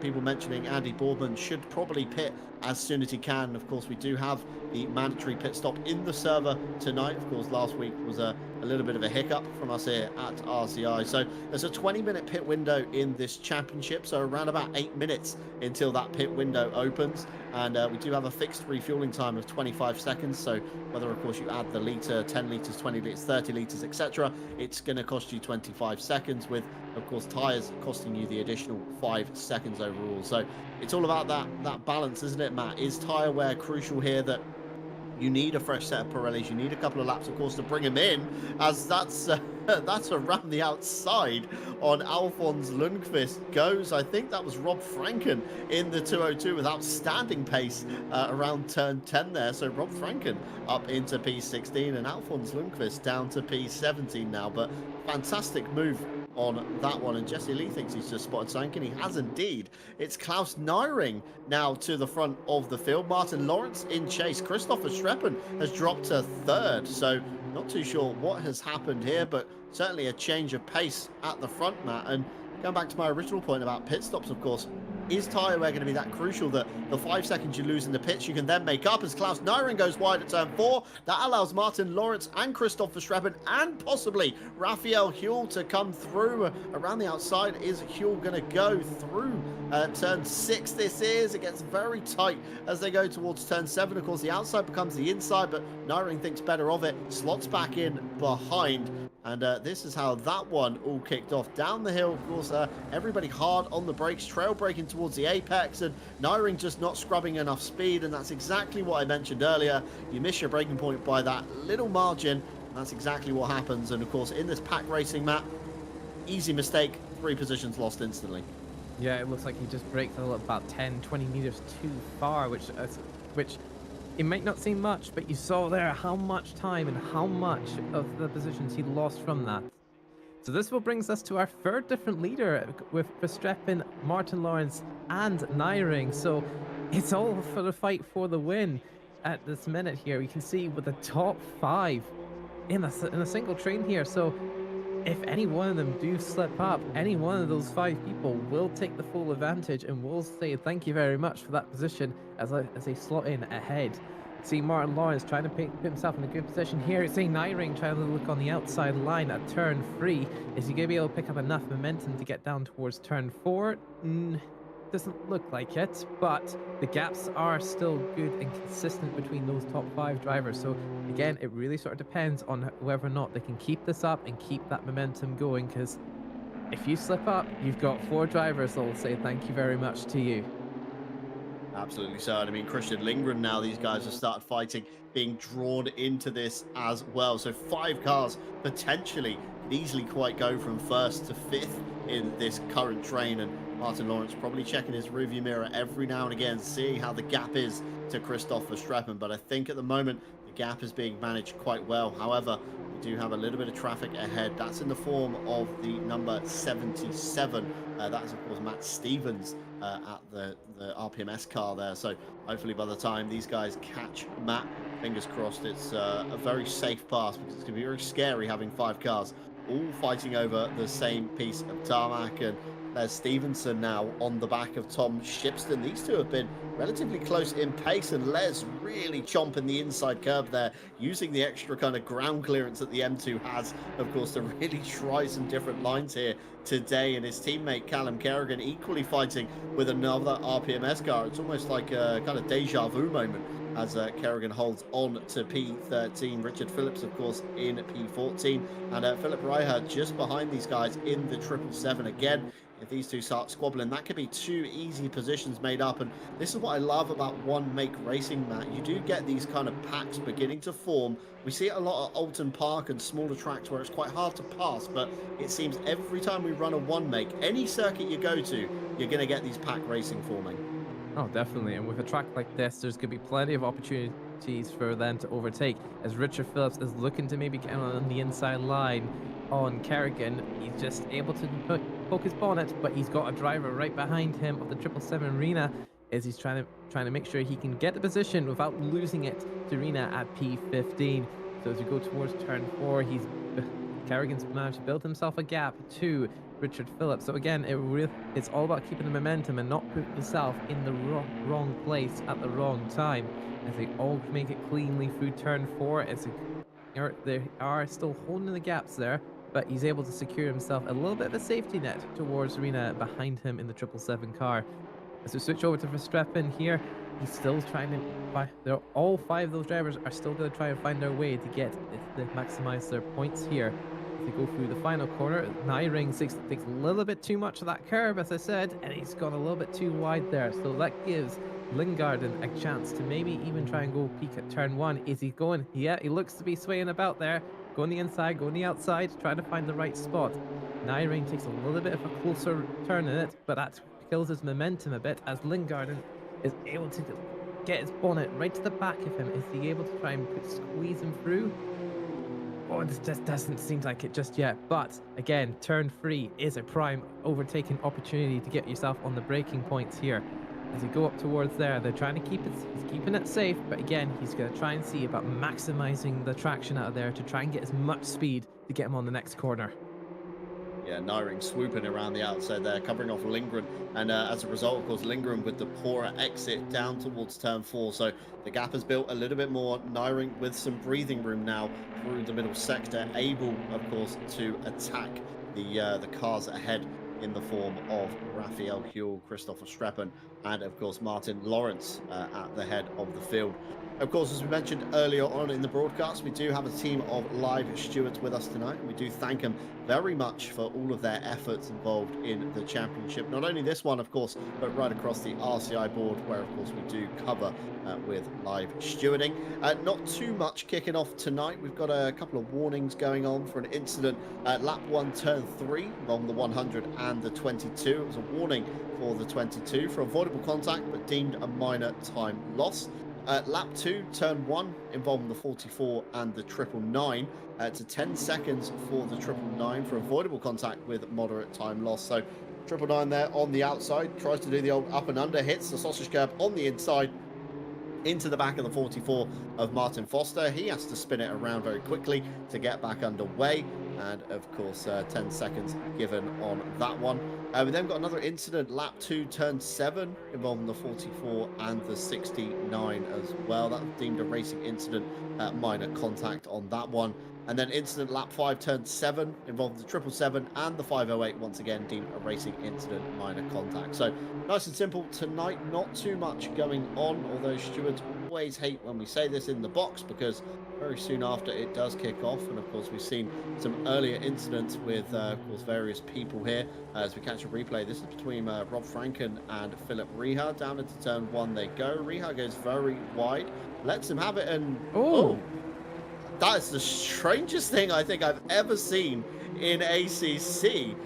people mentioning Andy Boardman should probably pit as soon as he can. Of course, we do have the mandatory pit stop in the server tonight. Of course, last week was a little bit of a hiccup from us here at RCI. So there's a 20-minute pit window in this championship, so around about 8 minutes until that pit window opens. And we do have a fixed refueling time of 25 seconds. So whether, of course, you add the litre, 10 litres, 20 litres, 30 litres, etc., it's going to cost you 25 seconds with, of course, tyres costing you the additional 5 seconds overall. So it's all about that balance, isn't it, Matt? Is tyre wear crucial here? That you need a fresh set of Pirellis. You need a couple of laps, of course, to bring him in, as that's around the outside on Alfons Lundqvist goes. I think that was Rob Franken in the 202 with outstanding pace around turn 10 there. So Rob Franken up into P16 and Alfons Lundqvist down to P17 now. But fantastic move on that one, and Jesse Lee thinks he's just spotted something, and he has indeed. It's Klaus Nyring now to the front of the field. Martin Lawrence in chase. Christopher Streppen has dropped to 3rd, so not too sure what has happened here, but certainly a change of pace at the front, Matt. And going back to my original point about pit stops, of course, is tyre wear going to be that crucial that the 5 seconds you lose in the pits you can then make up as Klaus Nyring goes wide at turn 4? That allows Martin Lawrence and Christopher Streppen and possibly Raphael Huell to come through. Around the outside, is Huell going to go through turn 6? This is. It gets very tight as they go towards turn 7. Of course, the outside becomes the inside, but Nyring thinks better of it, slots back in behind. And this is how that one all kicked off. Down the hill, of course, everybody hard on the brakes, trail braking towards the apex, and Nyring just not scrubbing enough speed, and that's exactly what I mentioned earlier. You miss your braking point by that little margin, and that's exactly what happens. And of course, in this pack racing map, easy mistake, 3 positions lost instantly. Yeah, it looks like he just braked a little about 10-20 meters too far, which it might not seem much, but you saw there how much time and how much of the positions he lost from that. So this will brings us to our 3rd different leader with Verstappen, Martin Lawrence, and Nyring. So it's all for the fight for the win at this minute here. We can see with the top 5 in a single train here. So if any one of them do slip up, any one of those 5 people will take the full advantage and will say thank you very much for that position as they slot in ahead. See Martin Lawrence trying to put himself in a good position here. See Nyring trying to look on the outside line at turn 3. Is he going to be able to pick up enough momentum to get down towards turn 4? Doesn't look like it, but the gaps are still good and consistent between those top 5 drivers. So again, it really sort of depends on whether or not they can keep this up and keep that momentum going, because if you slip up, you've got 4 drivers that will say thank you very much to you. Absolutely so. I mean, Christian Lindgren now, these guys have started fighting, being drawn into this as well. So 5 cars potentially could easily quite go from 1st to 5th in this current train. And Martin Lawrence probably checking his rearview mirror every now and again, seeing how the gap is to Christopher Streppen. But I think at the moment, the gap is being managed quite well. However, we do have a little bit of traffic ahead. That's in the form of the number 77. That is, of course, Matt Stevens at the RPMS car there. So hopefully by the time these guys catch Matt, fingers crossed, it's a very safe pass, because it's going to be very scary having 5 cars all fighting over the same piece of tarmac. And there's Stevenson now on the back of Tom Shipston. These two have been relatively close in pace, and Les really chomping the inside curb there, using the extra kind of ground clearance that the M2 has, of course, to really try some different lines here today. And his teammate Callum Kerrigan equally fighting with another RPMS car. It's almost like a kind of deja vu moment as Kerrigan holds on to P13. Richard Phillips, of course, in P14, and Philip Reichert just behind these guys in the 777 again. If these two start squabbling, that could be 2 easy positions made up. And this is what I love about one make racing, Matt. You do get these kind of packs beginning to form. We see it a lot at Alton Park and smaller tracks where it's quite hard to pass, but it seems every time we run a one make, any circuit you go to, you're going to get these pack racing forming. Oh, definitely. And with a track like this, there's going to be plenty of opportunities for them to overtake. As Richard Phillips is looking to maybe get on the inside line on Kerrigan, he's just able to poke his bonnet, but he's got a driver right behind him of the 777 Rena, as he's trying to make sure he can get the position without losing it to Rena at P15. So as we go towards turn 4, Kerrigan's managed to build himself a gap to Richard Phillips. So again, it's all about keeping the momentum and not putting yourself in the wrong place at the wrong time, as they all make it cleanly through turn 4. They are still holding the gaps there, but he's able to secure himself a little bit of a safety net towards Rena behind him in the 777 car. As we switch over to Verstappen here, he's still trying to all 5 of those drivers are still going to try and find their way to maximize their points here. As they go through the final corner, Nyring takes a little bit too much of that curve, as I said, and he's gone a little bit too wide there. So that gives Lyngarden a chance to maybe even try and go peak at turn 1. Is he going? Yeah, he looks to be swaying about there. Go on the inside, go on the outside, trying to find the right spot. Nyring takes a little bit of a closer turn in it, but that kills his momentum a bit, as Lyngarden is able to get his bonnet right to the back of him. Is he able to try and squeeze him through? Oh, this just doesn't seem like it just yet. But again, turn 3 is a prime overtaking opportunity to get yourself on the braking points here. As you go up towards there, they're trying to he's keeping it safe, but again, he's going to try and see about maximizing the traction out of there to try and get as much speed to get him on the next corner. Yeah, Nyring swooping around the outside there, covering off Lindgren. And as a result, of course, Lindgren with the poorer exit down towards turn 4. So the gap has built a little bit more. Nyring with some breathing room now through the middle sector, able, of course, to attack the cars ahead in the form of Raphael Huel, Christopher Streppen, and, of course, Martin Lawrence at the head of the field. Of course, as we mentioned earlier on in the broadcast, we do have a team of live stewards with us tonight, and we do thank them very much for all of their efforts involved in the championship. Not only this one, of course, but right across the RCI board, where, of course, we do cover with live stewarding. Not too much kicking off tonight. We've got a couple of warnings going on for an incident at lap 1, turn 3, along the 100 and the 22. It was a warning for the 22 for avoidable contact, but deemed a minor time loss. Lap 2, turn 1, involving the 44 and the 999, to 10 seconds for the 999 for avoidable contact with moderate time loss. So 999 there on the outside, tries to do the old up and under, hits the sausage curb on the inside into the back of the 44 of Martin Foster. He has to spin it around very quickly to get back underway. And of course, 10 seconds given on that one. We then got another incident, lap 2, turn 7, involving the 44 and the 69 as well. That was deemed a racing incident, minor contact on that one. And then incident lap 5, turn 7, involving the 777 and the 508, once again deemed a racing incident, minor contact. So nice and simple tonight, not too much going on, although stewards always hate when we say this in the box, because very soon after it does kick off. And of course, we've seen some earlier incidents with of course various people here. As we catch a replay, this is between Rob Franken and Philip Rieha. Down into turn 1 they go. Rieha goes very wide, lets him have it, and that is the strangest thing I think I've ever seen in ACC.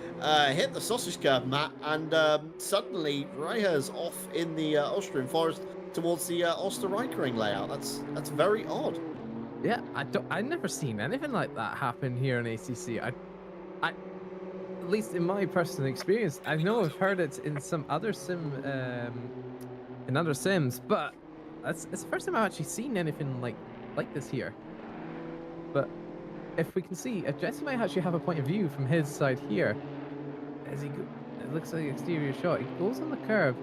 Hit the sausage curb, Matt, and suddenly Rieha's off in the Austrian forest towards the Osterreichering layout. That's very odd. Yeah, I've never seen anything like that happen here in ACC. I at least in my personal experience, I know I've heard it in some other in other sims, but it's the first time I've actually seen anything like this here. But if we can see, Jesse might actually have a point of view from his side here as he go. It looks like exterior shot. He goes on the curb.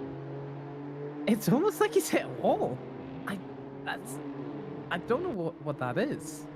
It's almost like he's hit a wall. I that's I don't know what that is.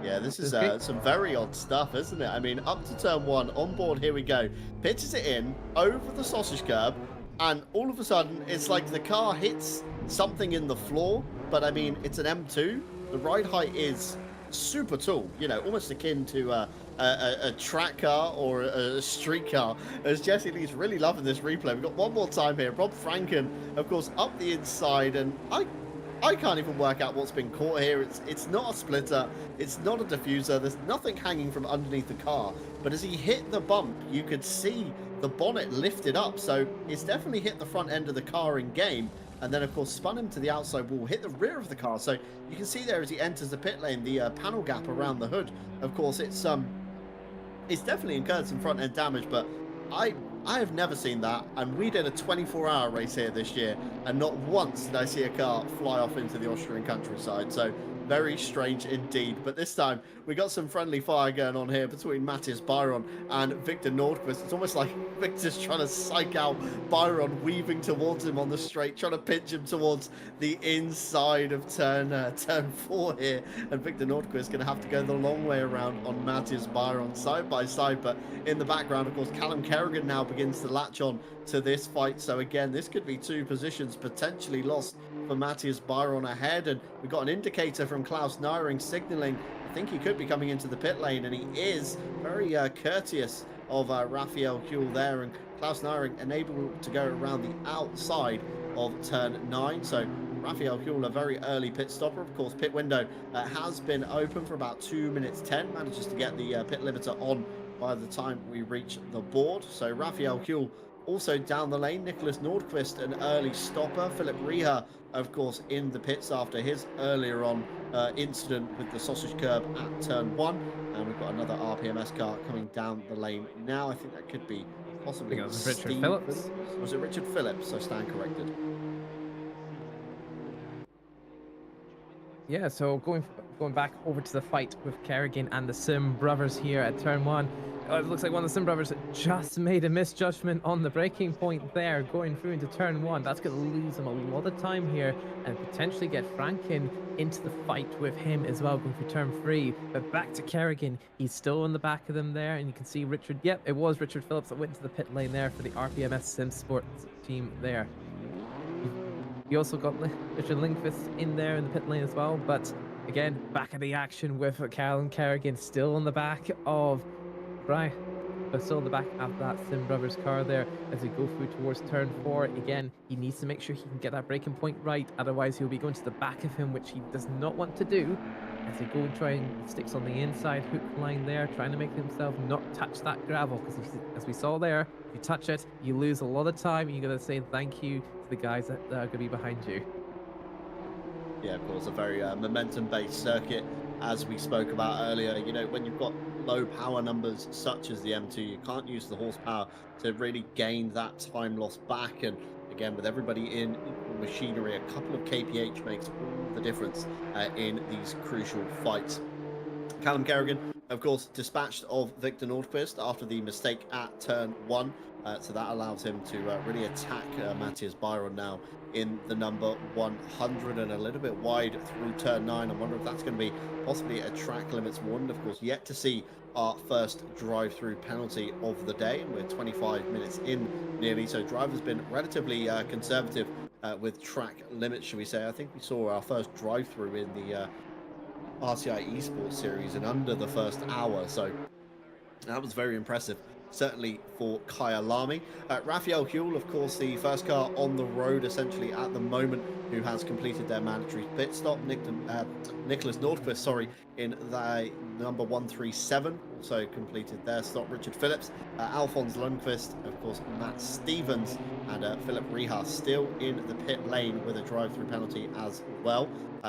Yeah, this is It's great. some very odd stuff, isn't it? I mean, up to turn one, on board, here we go. Pitches it in over the sausage curb, and all of a sudden, it's like the car hits something in the floor. But I mean, it's an M2. The ride height is super tall, you know, almost akin to a track car or a street car. As Jesse Lee's really loving this replay. We've got one more time here. Rob Franken, of course, up the inside, and I can't even work out what's been caught here. It's not a splitter. It's not a diffuser. There's nothing hanging from underneath the car. But as he hit the bump, you could see the bonnet lifted up. So it's definitely hit the front end of the car in game. And then, of course, spun him to the outside wall, hit the rear of the car. So you can see there as he enters the pit lane, the panel gap around the hood. Of course, it's definitely incurred some front end damage, but I have never seen that, and we did a 24-hour race here this year, and not once did I see a car fly off into the Austrian countryside. So very strange indeed. But this time we got some friendly fire going on here between Matthias Byron and Victor Nordquist. It's almost like Victor's trying to psych out Byron, weaving towards him on the straight, trying to pinch him towards the inside of turn 4 here. And Victor Nordquist going to have to go the long way around on Matthias Byron side by side. But in the background, of course, Callum Kerrigan now begins to latch on to this fight. So again, this could be 2 positions potentially lost for Matthias Byron ahead. And we've got an indicator from Klaus Nyring signaling I think he could be coming into the pit lane, and he is very courteous of Raphael Huel there, and Klaus Nyring enabled to go around the outside of turn 9. So Raphael Huel, a very early pit stopper. Of course, pit window has been open for about 2 minutes 10, manages to get the pit limiter on by the time we reach the board. So Raphael Huel also down the lane. Nicholas Nordquist, an early stopper. Philip Rieher, of course, in the pits after his earlier on incident with the sausage curb at turn 1. And we've got another RPMS car coming down the lane now. I think that could be possibly I think it was Richard Steve Phillips. Was it Richard Phillips? I stand corrected. Yeah, so going back over to the fight with Kerrigan and the Sim brothers here at turn 1. It looks like one of the Sim brothers just made a misjudgment on the braking point there, going through into turn 1. That's going to lose him a lot of time here and potentially get Franken into the fight with him as well, going through turn 3. But back to Kerrigan. He's still in the back of them there, and you can see Richard. Yep, it was Richard Phillips that went to the pit lane there for the RPMS Sim Sports team there. You also got Richard Lindqvist in there in the pit lane as well. But again, back of the action with Callum Kerrigan still on the back of Brian. But still in the back of that Sim Brothers car there as they go through towards turn 4. Again, he needs to make sure he can get that braking point right. Otherwise, he'll be going to the back of him, which he does not want to do. As they go and try and sticks on the inside hook line there, trying to make himself not touch that gravel. Because as we saw there, if you touch it, you lose a lot of time. You got to say thank you to the guys that are going to be behind you. Yeah, of course, a very momentum-based circuit, as we spoke about earlier. You know, when you've got low power numbers such as the M2, you can't use the horsepower to really gain that time loss back. And again, with everybody in equal machinery, a couple of kph makes all the difference in these crucial fights. Callum Kerrigan, of course, dispatched of Victor Nordquist after the mistake at turn 1. So that allows him to really attack Matthias Byron now in the number 100 and a little bit wide through turn 9. I wonder if that's going to be possibly a track limits warning. Of course, yet to see our first drive-through penalty of the day. We're 25 minutes in nearly, so driver's been relatively conservative with track limits, should we say. I think we saw our first drive-through in the RCI esports series in under the first hour, so that was very impressive. certainly for Kaya Lamy. Raphael Huel, of course, the first car on the road essentially at the moment, who has completed their mandatory pit stop. Nicholas Nordquist, sorry, in the number 137, also completed their stop. Richard Phillips, Alphonse Lundqvist, of course, Matt Stevens, and Philip Rihas still in the pit lane with a drive-through penalty as well.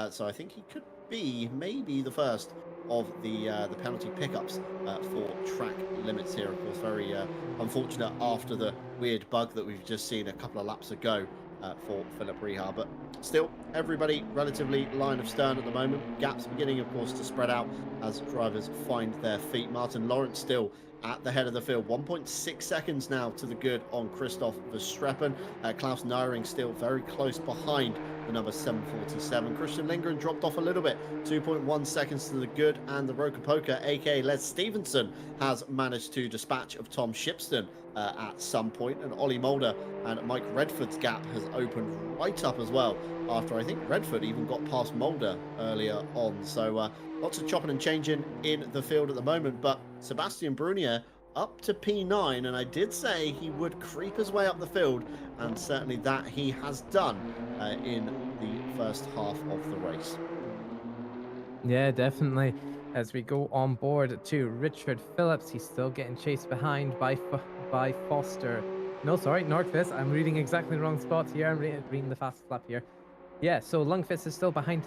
So I think he could be maybe the first of the penalty pickups for track limits here. Of course, very unfortunate after the weird bug that we've just seen a couple of laps ago for Philip Rihar. But still, everybody relatively line of stern at the moment. Gaps beginning, of course, to spread out as drivers find their feet. Martin Lawrence still at the head of the field. 1.6 seconds now to the good on Christoph Verstappen. Klaus Nyring still very close behind the number 747. Christian Lindgren dropped off a little bit. 2.1 seconds to the good. And the Roker Poker, aka Les Stevenson, has managed to dispatch of Tom Shipston at some point. And Ollie Mulder and Mike Redford's gap has opened right up as well, after I think Redford even got past Mulder earlier on. So lots of chopping and changing in the field at the moment, but Sebastian Brunier up to P9, and I did say he would creep his way up the field, and certainly that he has done in the first half of the race. Yeah, definitely. As we go on board to Richard Phillips, he's still getting chased behind by Foster. No, sorry, Nordqvist. I'm reading exactly the wrong spot here. I'm reading the fast flap here. Yeah, so Lundqvist is still behind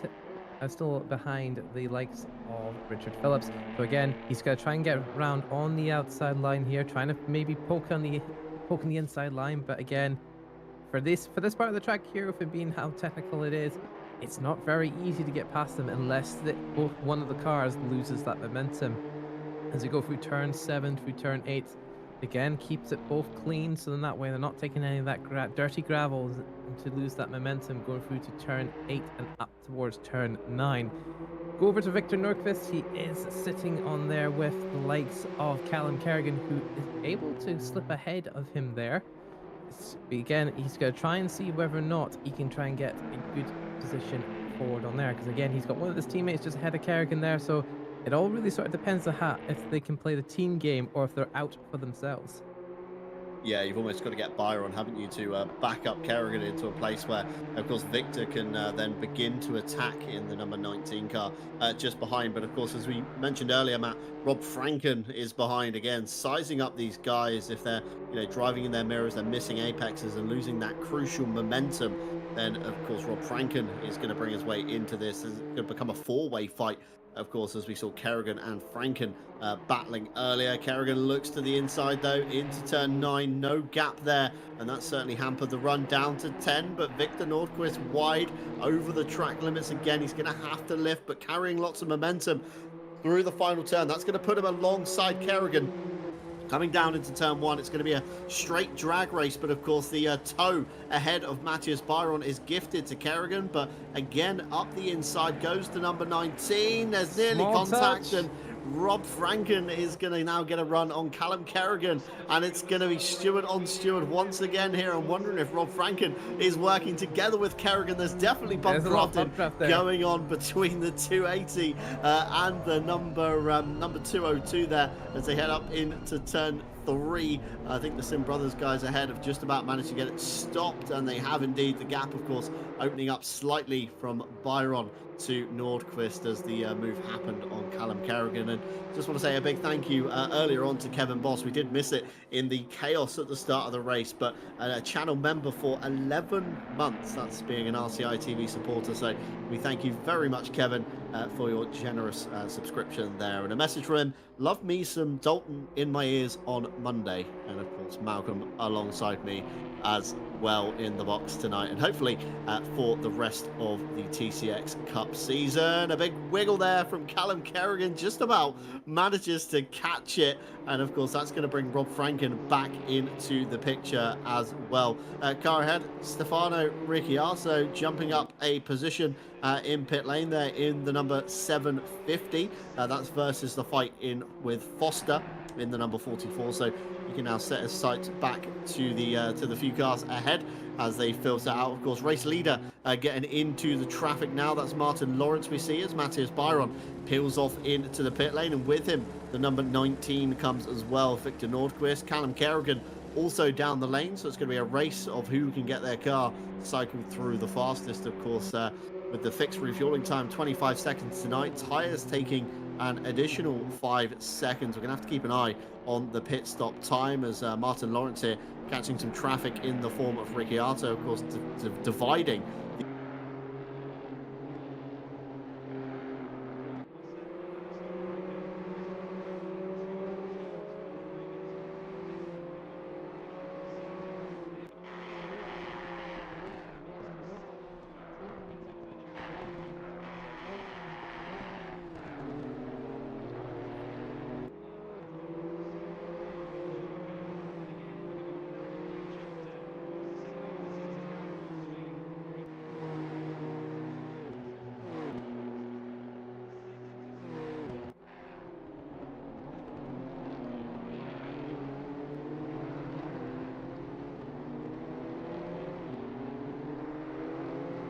the likes of Richard Phillips. So again, he's going to try and get around on the outside line here, trying to maybe poke on the inside line. But again, for this part of the track here, with it being how technical it is, it's not very easy to get past them unless one of the cars loses that momentum. As we go through turn 7 through turn 8, again keeps it both clean, so then that way they're not taking any of that dirty gravel to lose that momentum going through to turn 8 and up towards turn 9. Go over to Victor Nordqvist. He is sitting on there with the likes of Callum Kerrigan, who is able to slip ahead of him there. Again, he's going to try and see whether or not he can try and get a good position forward on there, because again, he's got one of his teammates just ahead of Kerrigan there, so it all really sort of depends on if they can play the team game or if they're out for themselves. Yeah, you've almost got to get Byron, haven't you, to back up Kerrigan into a place where, of course, Victor can then begin to attack in the number 19 car just behind. But, of course, as we mentioned earlier, Matt, Rob Franken is behind again, sizing up these guys. If they're, driving in their mirrors, they're missing apexes and losing that crucial momentum, then, of course, Rob Franken is going to bring his way into this. It's going to become a four-way fight, of course, as we saw Kerrigan and Franken battling earlier. Kerrigan looks to the inside, though, into turn 9. No gap there, and that certainly hampered the run down to 10. But Victor Nordqvist wide over the track limits again. He's going to have to lift, but carrying lots of momentum through the final turn. That's going to put him alongside Kerrigan. Coming down into turn 1, it's going to be a straight drag race, but of course the toe ahead of Matthias Byron is gifted to Kerrigan, but again up the inside goes to number 19. There's nearly contact, and Rob Franken is going to now get a run on Callum Kerrigan, and it's going to be Stewart on Stewart once again here. I'm wondering if Rob Franken is working together with Kerrigan. There's definitely bump drafting going on between the 280 and the number 202 there as they head up into turn 3. I think the Sim Brothers guys ahead have just about managed to get it stopped, and they have indeed. The gap, of course, opening up slightly from Byron to Nordqvist as the move happened on Callum Kerrigan. And just want to say a big thank you earlier on to Kevin Boss. We did miss it in the chaos at the start of the race, but a channel member for 11 months, that's being an RCI TV supporter. So we thank you very much, Kevin, for your generous subscription there. And a message from him: love me some Dalton in my ears on Monday. And of course, Malcolm alongside me as well in the box tonight, and hopefully for the rest of the TCX Cup season. A big wiggle there from Callum Kerrigan, just about manages to catch it, and of course that's going to bring Rob Franken back into the picture as well. Car ahead, Stefano Ricciardo jumping up a position in pit lane there in the number 750. That's versus the fight in with Foster in the number 44. So You can now set his sights back to the few cars ahead as they filter out. Of course, race leader getting into the traffic now. That's Martin Lawrence we see as Matthias Byron peels off into the pit lane, and with him the number 19 comes as well, Victor Nordquist. Callum Kerrigan also down the lane, so it's going to be a race of who can get their car cycled through the fastest. Of course, with the fixed refueling time, 25 seconds tonight, tyres taking an additional 5 seconds. We're going to have to keep an eye on the pit stop time as Martin Lawrence here catching some traffic in the form of Ricciardo, of course, dividing.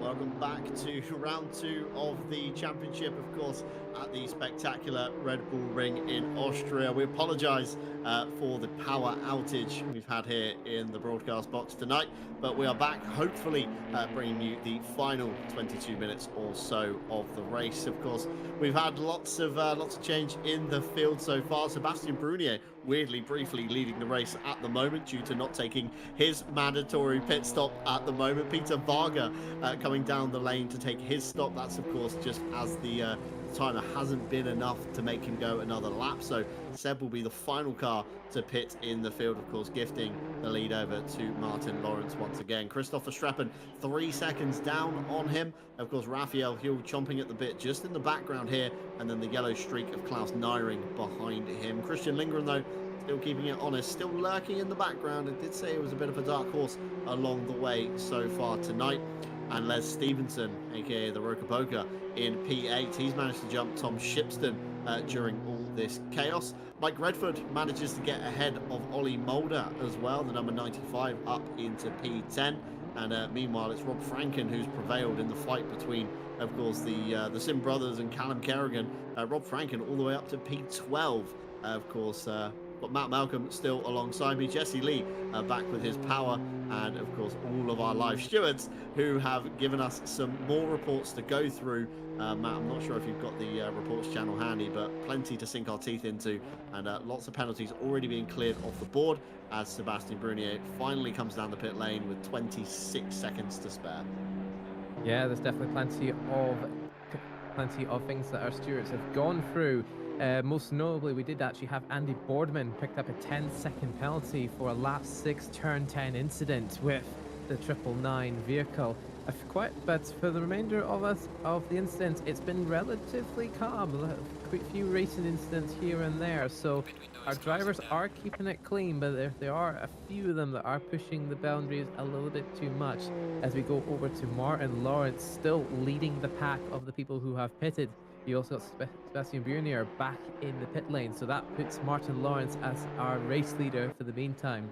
Welcome back to round 2 of the championship, of course, at the spectacular Red Bull Ring in Austria. We apologise for the power outage we've had here in the broadcast box tonight, but we are back, hopefully bringing you the final 22 minutes or so of the race. Of course, we've had lots of change in the field so far. Sebastian Brunier weirdly briefly leading the race at the moment due to not taking his mandatory pit stop at the moment. Peter Varga coming down the lane to take his stop. That's of course just as the timer hasn't been enough to make him go another lap, so Seb will be the final car to pit in the field, of course, gifting the lead over to Martin Lawrence once again. Christopher Streppen 3 seconds down on him. Of course, Raphael Hill chomping at the bit just in the background here, and then the yellow streak of Klaus Nyring behind him. Christian Lindgren, though, still keeping it honest, still lurking in the background. It did say it was a bit of a dark horse along the way so far tonight. And Les Stevenson, aka the Rokaboka, in P8. He's managed to jump Tom Shipston during all this chaos. Mike Redford manages to get ahead of Ollie Mulder as well, the number 95, up into P10. And meanwhile, it's Rob Franken who's prevailed in the fight between, of course, the Sim brothers and Callum Kerrigan. Rob Franken all the way up to P12. Of course, got Matt Malcolm still alongside me, Jesse Lee back with his power, and of course all of our live stewards who have given us some more reports to go through. Matt, I'm not sure if you've got the reports channel handy, but plenty to sink our teeth into, and lots of penalties already being cleared off the board as Sebastian Brunier finally comes down the pit lane with 26 seconds to spare. Yeah, there's definitely plenty of things that our stewards have gone through. Most notably, we did actually have Andy Boardman picked up a 10-second penalty for a lap 6 turn 10 incident with the 999 vehicle. But for the remainder of the incident, it's been relatively calm. Quite a few racing incidents here and there, so our drivers are keeping it clean, but there are a few of them that are pushing the boundaries a little bit too much. As we go over to Martin Lawrence, still leading the pack of the people who have pitted. You also got Sebastian Brunier back in the pit lane, so that puts Martin Lawrence as our race leader for the meantime.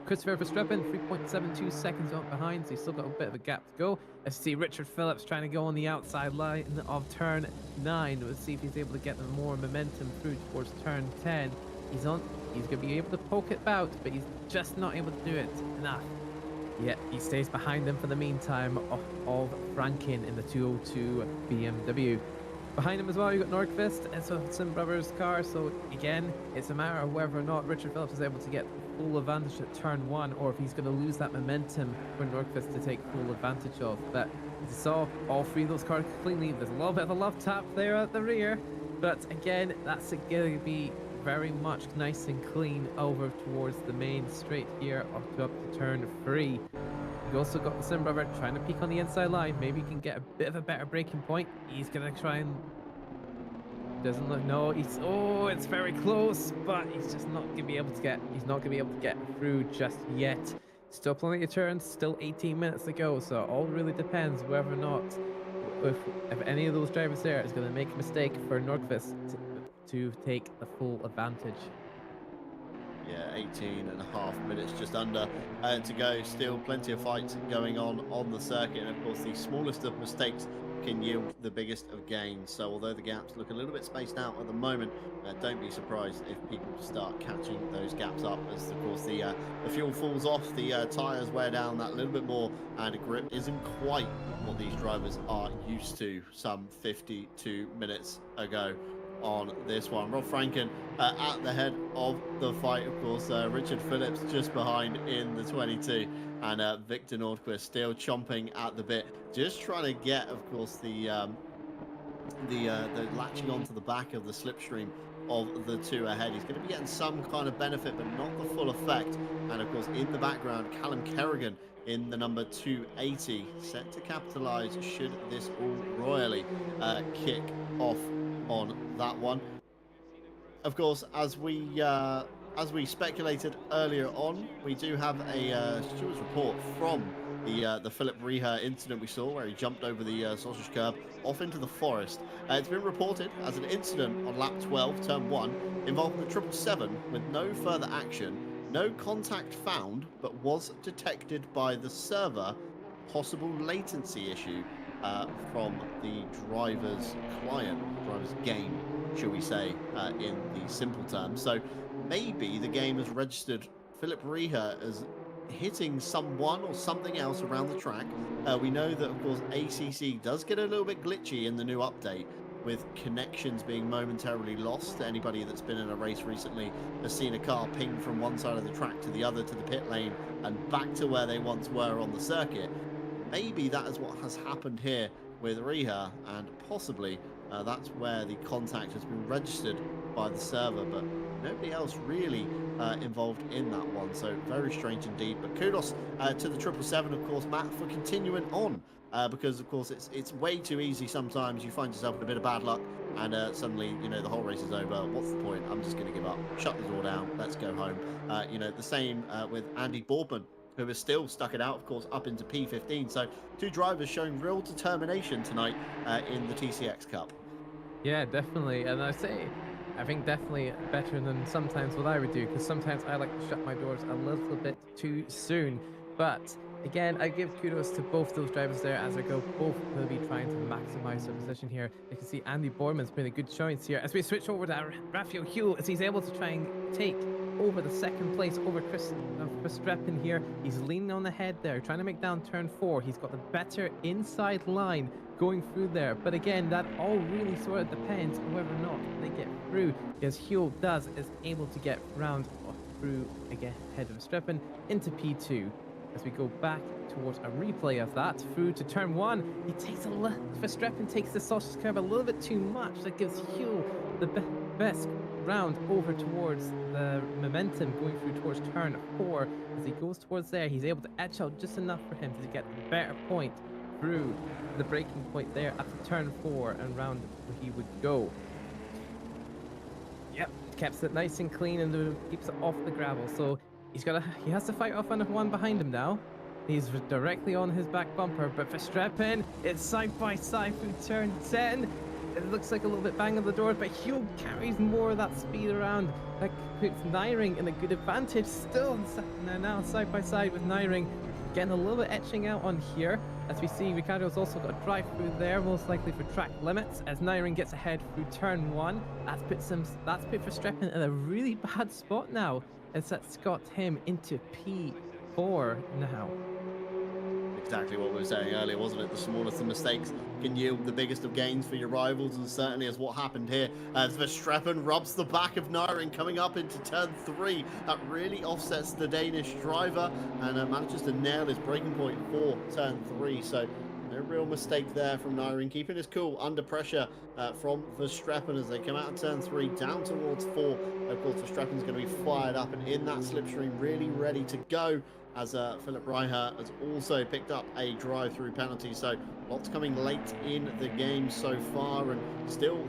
Christopher Verstappen, 3.72 seconds on behind, so he's still got a bit of a gap to go. Let's see Richard Phillips trying to go on the outside line of turn 9. Let's see if he's able to get more momentum through towards turn 10. He's going to be able to poke it out, but he's just not able to do it enough. Yet he stays behind them for the meantime of Franken in the 202 BMW. Behind him as well, you got Nordqvist and so Sim Brothers' car. So again, it's a matter of whether or not Richard Phillips is able to get full advantage at turn 1, or if he's going to lose that momentum for Nordqvist to take full advantage of. But as you saw, all three of those cars cleanly. There's a little bit of a love tap there at the rear, but again, that's going to be very much nice and clean over towards the main straight here up to turn 3. You also got the Sim Brother trying to peek on the inside line. Maybe he can get a bit of a better braking point. He's gonna try and doesn't look. No, it's very close, but he's just not gonna be able to get. He's not gonna be able to get through just yet. Still plenty of turns. Still 18 minutes to go. So it all really depends whether or not if any of those drivers there is gonna make a mistake for Nordqvist to take the full advantage. Yeah, 18 and a half minutes just under to go. Still plenty of fights going on the circuit. And of course, the smallest of mistakes can yield the biggest of gains. So although the gaps look a little bit spaced out at the moment, don't be surprised if people start catching those gaps up as, of course, the fuel falls off, the tires wear down that little bit more, and the grip isn't quite what these drivers are used to some 52 minutes ago on this one. Rob Franken at the head of the fight, of course. Richard Phillips just behind in the 22, and Victor Nordquist still chomping at the bit, just trying to get, of course, the latching onto the back of the slipstream of the two ahead. He's going to be getting some kind of benefit, but not the full effect. And of course, in the background, Callum Kerrigan in the number 280, set to capitalize should this all royally kick off on that one. Of course, as we speculated earlier on, we do have a steward's report from the Philip Reher incident we saw, where he jumped over the sausage curb off into the forest. It's been reported as an incident on lap 12, turn 1, involving the 777 with no further action. No contact found, but was detected by the server. Possible latency issue from the driver's client, driver's game, shall we say, in the simple terms. So maybe the game has registered Philip Reher as hitting someone or something else around the track. We know that, of course, ACC does get a little bit glitchy in the new update, with connections being momentarily lost. Anybody that's been in a race recently has seen a car ping from one side of the track to the other, to the pit lane, and back to where they once were on the circuit. Maybe that is what has happened here with Reher, and possibly that's where the contact has been registered by the server, but nobody else really involved in that one. So very strange indeed. But kudos to the 777, of course, Matt, for continuing on, because of course it's way too easy sometimes. You find yourself in a bit of bad luck, and suddenly, you know, the whole race is over. What's the point? I'm just going to give up. Shut the door down. Let's go home. You know, the same with Andy Boardman, who has still stuck it out, of course, up into P15. So two drivers showing real determination tonight in the TCX Cup. Yeah, definitely. And I think definitely better than sometimes what I would do, because sometimes I like to shut my doors a little bit too soon. But again, I give kudos to both those drivers there, as they go. Both will be trying to maximize their position here. You can see Andy Boorman's been a good choice here. As we switch over to Raphael Huell, as he's able to try and take over the second place over Chris Verstappen here. He's leaning on the head there, trying to make down turn 4. He's got the better inside line going through there. But again, that all really sort of depends on whether or not they get through, because Huell is able to get round through again ahead of Verstappen into P2. As we go back towards a replay of that, through to turn 1, he takes Verstappen takes the sausage curve a little bit too much. That gives Huell the best round over towards the momentum going through towards turn 4. As he goes towards there, he's able to edge out just enough for him to get a better point through the breaking point there at the turn 4, and round where he would go. Yep, keeps it nice and clean and keeps it off the gravel. So he has to fight off on the one behind him now. He's directly on his back bumper, but Verstappen, it's side by side through turn 10. It looks like a little bit bang on the door, but Huell carries more of that speed around. That puts Nyring in a good advantage. Still now side by side with Nyring, getting a little bit etching out on here. As we see, Ricciardo's also got a drive through there, most likely for track limits, as Nyring gets ahead through turn 1. That's put Verstappen in a really bad spot now, as that's got him into P4 now. Exactly what we were saying earlier, wasn't it? The smallest of mistakes can yield the biggest of gains for your rivals, and certainly as what happened here as Verstappen rubs the back of Nyring coming up into turn 3. That really offsets the Danish driver, and manages to nail his breaking point for turn 3. So no real mistake there from Nyring, keeping his cool under pressure from Verstappen as they come out of turn 3 down towards 4. Of course, Verstappen's going to be fired up and in that slipstream, really ready to go, as Philip Reher has also picked up a drive-through penalty. So lots coming late in the game so far, and still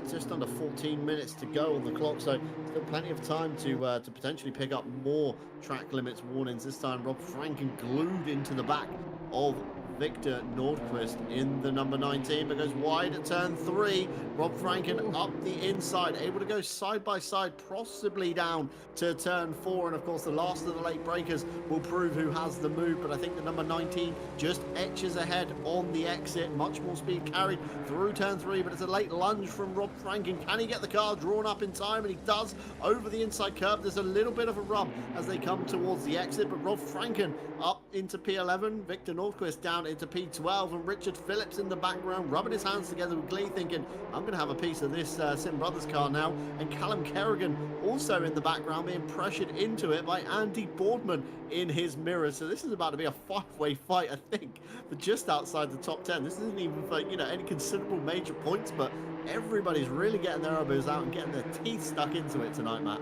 just under 14 minutes to go on the clock. So still plenty of time to potentially pick up more track limits warnings. This time, Rob Franken glued into the back of Victor Nordquist in the number 19, but goes wide at turn 3. Rob Franken up the inside, able to go side by side, possibly down to turn 4. And of course, the last of the late breakers will prove who has the move. But I think the number 19 just etches ahead on the exit. Much more speed carried through turn 3, but it's a late lunge from Rob Franken. Can he get the car drawn up in time? And he does over the inside curb. There's a little bit of a rub as they come towards the exit, but Rob Franken up into P11, Victor Nordquist down into P12, and Richard Phillips in the background rubbing his hands together with glee, thinking, I'm going to have a piece of this Sim Brothers car now. And Callum Kerrigan also in the background being pressured into it by Andy Boardman in his mirror. So this is about to be a 5-way fight, I think, but just outside the top 10. This isn't even for, you know, any considerable major points, but everybody's really getting their elbows out and getting their teeth stuck into it tonight, Matt.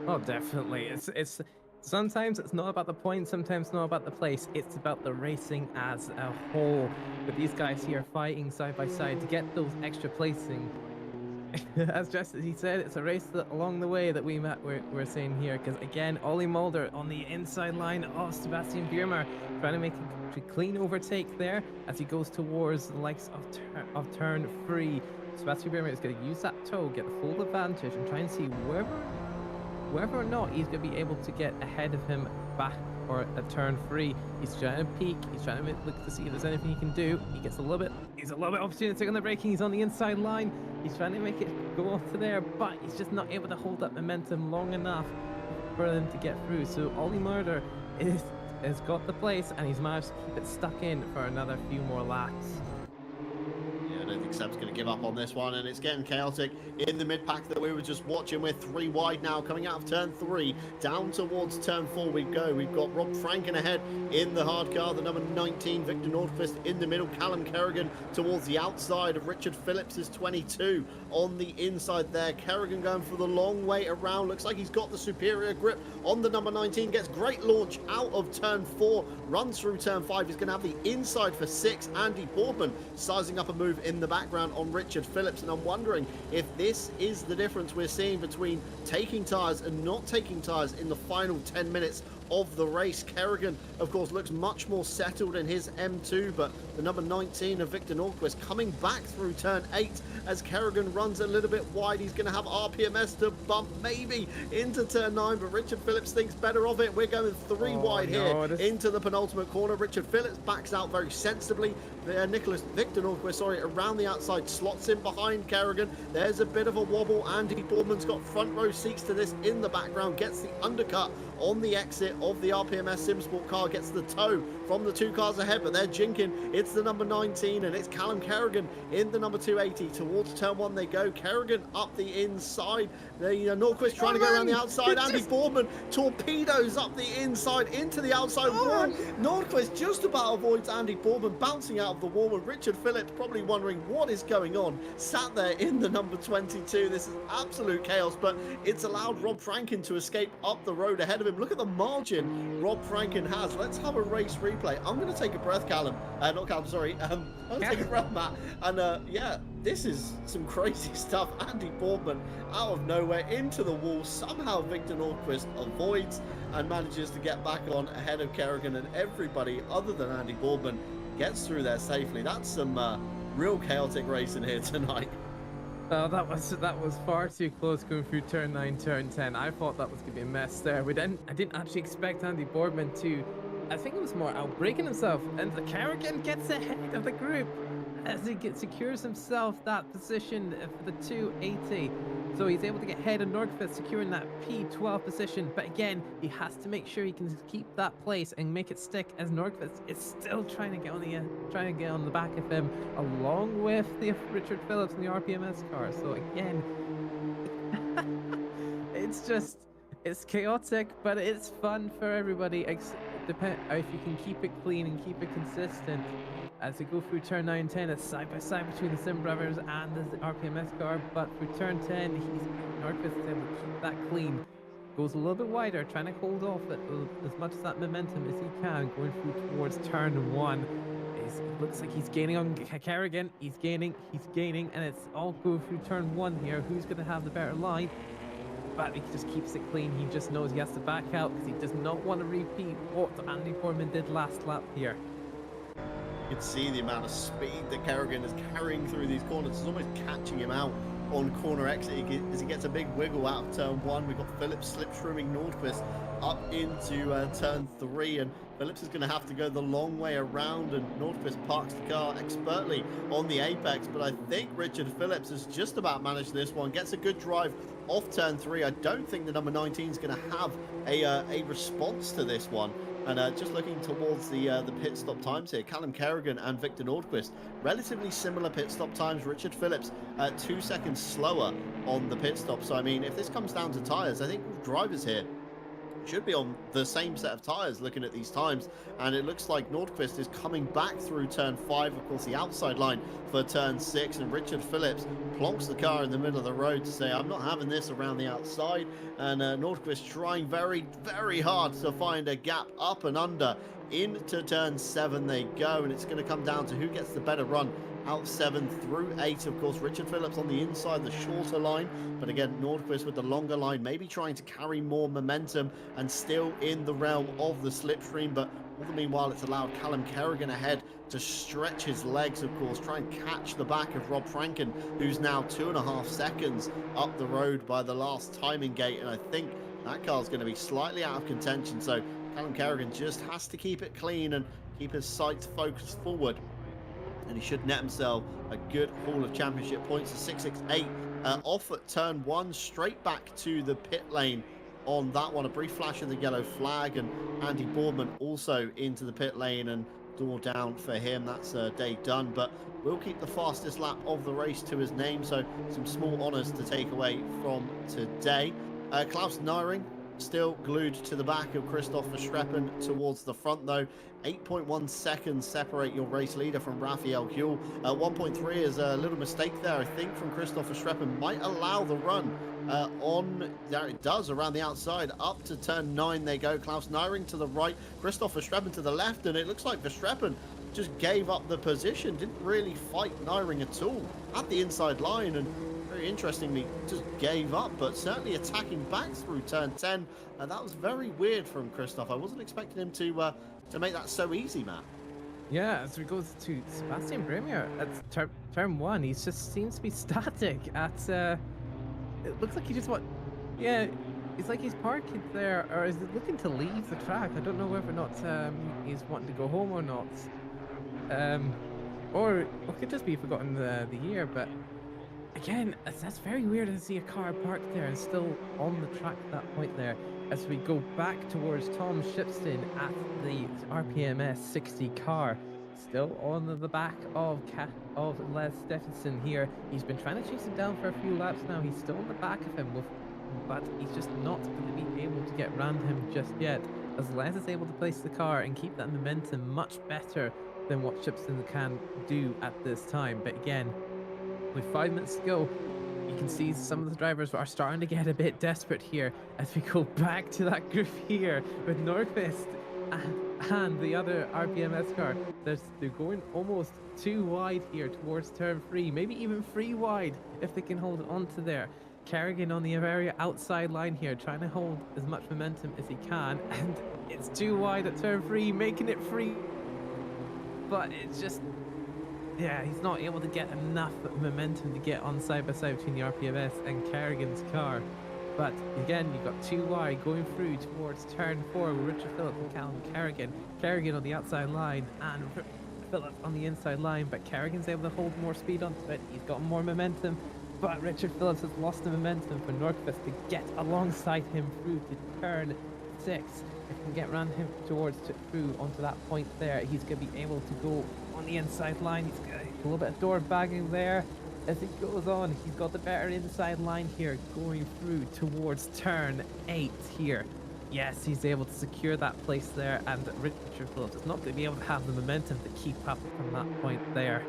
Oh, definitely. It's sometimes it's not about the points, sometimes not about the place. It's about the racing as a whole. With these guys here fighting side by side to get those extra placing. As he said, it's a race along the way that we're seeing here. Because again, Ollie Mulder on the inside line of Sebastian Biermer, trying to make a clean overtake there as he goes towards the likes of turn 3. Sebastian Biermer is going to use that toe, get the full advantage, and try and see whether or not he's going to be able to get ahead of him back or at turn 3. He's trying to peek, he's trying to look to see if there's anything he can do. He's a little bit opportunistic on the braking. He's on the inside line, he's trying to make it go off to there, but he's just not able to hold that momentum long enough for them to get through. So Ollie Murder has got the place, and he's managed to keep it stuck in for another few more laps. I don't think Seb's going to give up on this one, and it's getting chaotic in the mid-pack that we were just watching. We're 3 wide now, coming out of turn 3, down towards turn 4 we go. We've got Rob Franken ahead in the hard car, the number 19, Victor Nordquist in the middle, Callum Kerrigan towards the outside of Richard Phillips is 22 on the inside there. Kerrigan going for the long way around, looks like he's got the superior grip on the number 19, gets great launch out of turn 4, runs through turn 5, he's going to have the inside for 6. Andy Boardman sizing up a move in the background on Richard Phillips, and I'm wondering if this is the difference we're seeing between taking tyres and not taking tyres in the final 10 minutes of the race. Kerrigan, of course, looks much more settled in his M2, but the number 19 of Victor Nordquist coming back through turn 8 as Kerrigan runs a little bit wide. He's going to have RPMS to bump maybe into turn 9, but Richard Phillips thinks better of it. We're going 3 wide here into the penultimate corner. Richard Phillips backs out very sensibly. Victor Nordquist, around the outside, slots in behind Kerrigan. There's a bit of a wobble. Andy Boardman's got front row seats to this in the background, gets the undercut on the exit of the RPMS SimSport car, gets the tow from the 2 cars ahead, but they're jinking. It's the number 19, and it's Callum Kerrigan in the number 280. Towards turn 1 they go. Kerrigan up the inside. Nordquist trying to go around the outside. Andy Boardman torpedoes up the inside into the outside wall. Nordquist just about avoids Andy Boardman bouncing out of the wall, and Richard Phillips probably wondering what is going on, sat there in the number 22. This is absolute chaos, but it's allowed Rob Franken to escape up the road ahead of him. Look at the margin Rob Franken has. Let's have a race replay. I'm going to take a breath, Callum. Not Callum, sorry. I'm going to take a breath, Matt. And yeah, this is some crazy stuff. Andy Boardman out of nowhere into the wall. Somehow Victor Nordquist avoids and manages to get back on ahead of Kerrigan, and everybody other than Andy Boardman gets through there safely. That's some real chaotic racing here tonight. Oh, that was far too close going through turn 9, turn 10. I thought that was going to be a mess there. I didn't actually expect Andy Boardman to, I think it was more outbreaking himself, and the Kerrigan gets ahead of the group as he secures himself that position for the 280. So he's able to get ahead of Nordquist, securing that P12 position. But again, he has to make sure he can keep that place and make it stick, as Nordquist is still trying to get on the back of him, along with the Richard Phillips and the RPMS car. So again, it's chaotic, but it's fun for everybody. If you can keep it clean and keep it consistent. As we go through turn 9 and 10, it's side by side between the Sim Brothers and the RPMS car, but through turn 10, Nordquist is able to keep that clean. Goes a little bit wider, trying to hold off as much of that momentum as he can, going through towards turn 1. It looks like he's gaining on Kerrigan. He's gaining, and it's all go through turn 1 here. Who's going to have the better line? But he just keeps it clean. He just knows he has to back out because he does not want to repeat what Andy Boardman did last lap here. could see the amount of speed that Kerrigan is carrying through these corners. It's almost catching him out on corner exit as he gets a big wiggle out of turn 1. We've got Phillips slipstreaming Nordqvist up into turn 3, and Phillips is going to have to go the long way around, and Nordqvist parks the car expertly on the apex. But I think Richard Phillips has just about managed this one, gets a good drive off turn 3. I don't think the number 19 is going to have a response to this one. And just looking towards the pit stop times here, Callum Kerrigan and Victor Nordqvist, relatively similar pit stop times. Richard Phillips 2 seconds slower on the pit stop. So, I mean, if this comes down to tyres, I think drivers here should be on the same set of tyres looking at these times, and it looks like Nordqvist is coming back through turn 5, of course the outside line for turn 6, and Richard Phillips plonks the car in the middle of the road to say, I'm not having this around the outside. And Nordqvist trying very, very hard to find a gap up and under. Into turn 7 they go, and it's going to come down to who gets the better run out 7 through 8. Of course, Richard Phillips on the inside, the shorter line, but again, Nordqvist with the longer line, maybe trying to carry more momentum and still in the realm of the slipstream. But all the meanwhile, it's allowed Callum Kerrigan ahead to stretch his legs, of course, try and catch the back of Rob Franken, who's now 2.5 seconds up the road by the last timing gate. And I think that car's going to be slightly out of contention. So Callum Kerrigan just has to keep it clean and keep his sights focused forward, and he should net himself a good haul of championship points. The 668 off at turn 1, straight back to the pit lane on that one. A brief flash of the yellow flag, and Andy Boardman also into the pit lane, and door down for him. That's a day done, but we'll keep the fastest lap of the race to his name, so some small honours to take away from today. Klaus Nyring still glued to the back of Christoph Verstappen towards the front, though. 8.1 seconds separate your race leader from Raphael Huel. 1.3 is a little mistake there, I think, from Christoph Verstappen. Might allow the run on, there it does, around the outside. Up to turn 9 they go. Klaus Nyring to the right, Christoph Verstappen to the left, and it looks like Verstappen just gave up the position, didn't really fight Nyring at all at the inside line, and very interestingly just gave up, but certainly attacking back through turn 10. And that was very weird from Christoph. I wasn't expecting him to make that so easy, Matt. Yeah, as we go to Sebastian Bremier at turn 1, he just seems to be static at it looks like he just yeah, it's like he's parking there, or is it looking to leave the track? I don't know whether or not he's wanting to go home or not, or it could just be forgotten the year. But again, that's very weird to see a car parked there and still on the track at that point there. As we go back towards Tom Shipston at the RPMS 60 car, still on the back of Les Stephenson here. He's been trying to chase him down for a few laps now. He's still on the back of him, but he's just not going to be able to get around him just yet, as Les is able to place the car and keep that momentum much better than what Shipston can do at this time. But again, with 5 minutes to go, you can see some of the drivers are starting to get a bit desperate here as we go back to that group here with Nordqvist and the other RPMS car. They're going almost too wide here towards turn 3, maybe even 3 wide if they can hold on to there. Kerrigan on the very outside line here, trying to hold as much momentum as he can, and it's too wide at turn 3, making it free. But it's just, yeah, he's not able to get enough momentum to get on side by side between the RPMS and Kerrigan's car. But again, you've got 2 wide going through towards turn 4 with Richard Phillips and Callum Kerrigan. Kerrigan on the outside line and Phillips on the inside line, but Kerrigan's able to hold more speed onto it. He's got more momentum, but Richard Phillips has lost the momentum for Nordqvist to get alongside him through to turn 6. If he can get around him through onto that point there, he's going to be able to go on the inside line. He's got a little bit of door bagging there. As it goes on, he's got the better inside line here, going through towards turn 8 here. Yes, he's able to secure that place there, and Richard Phillips is not going to be able to have the momentum to keep up from that point there.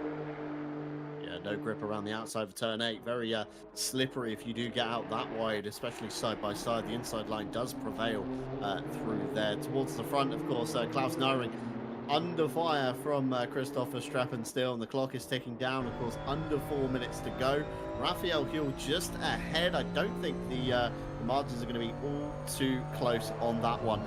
Yeah, no grip around the outside of turn 8. Very slippery if you do get out that wide, especially side by side. The inside line does prevail through there. Towards the front, of course, Klaus Nyring under fire from Christopher Streppen still, and the clock is ticking down. Of course, under 4 minutes to go. Raphael Huel just ahead. I don't think the margins are going to be all too close on that one.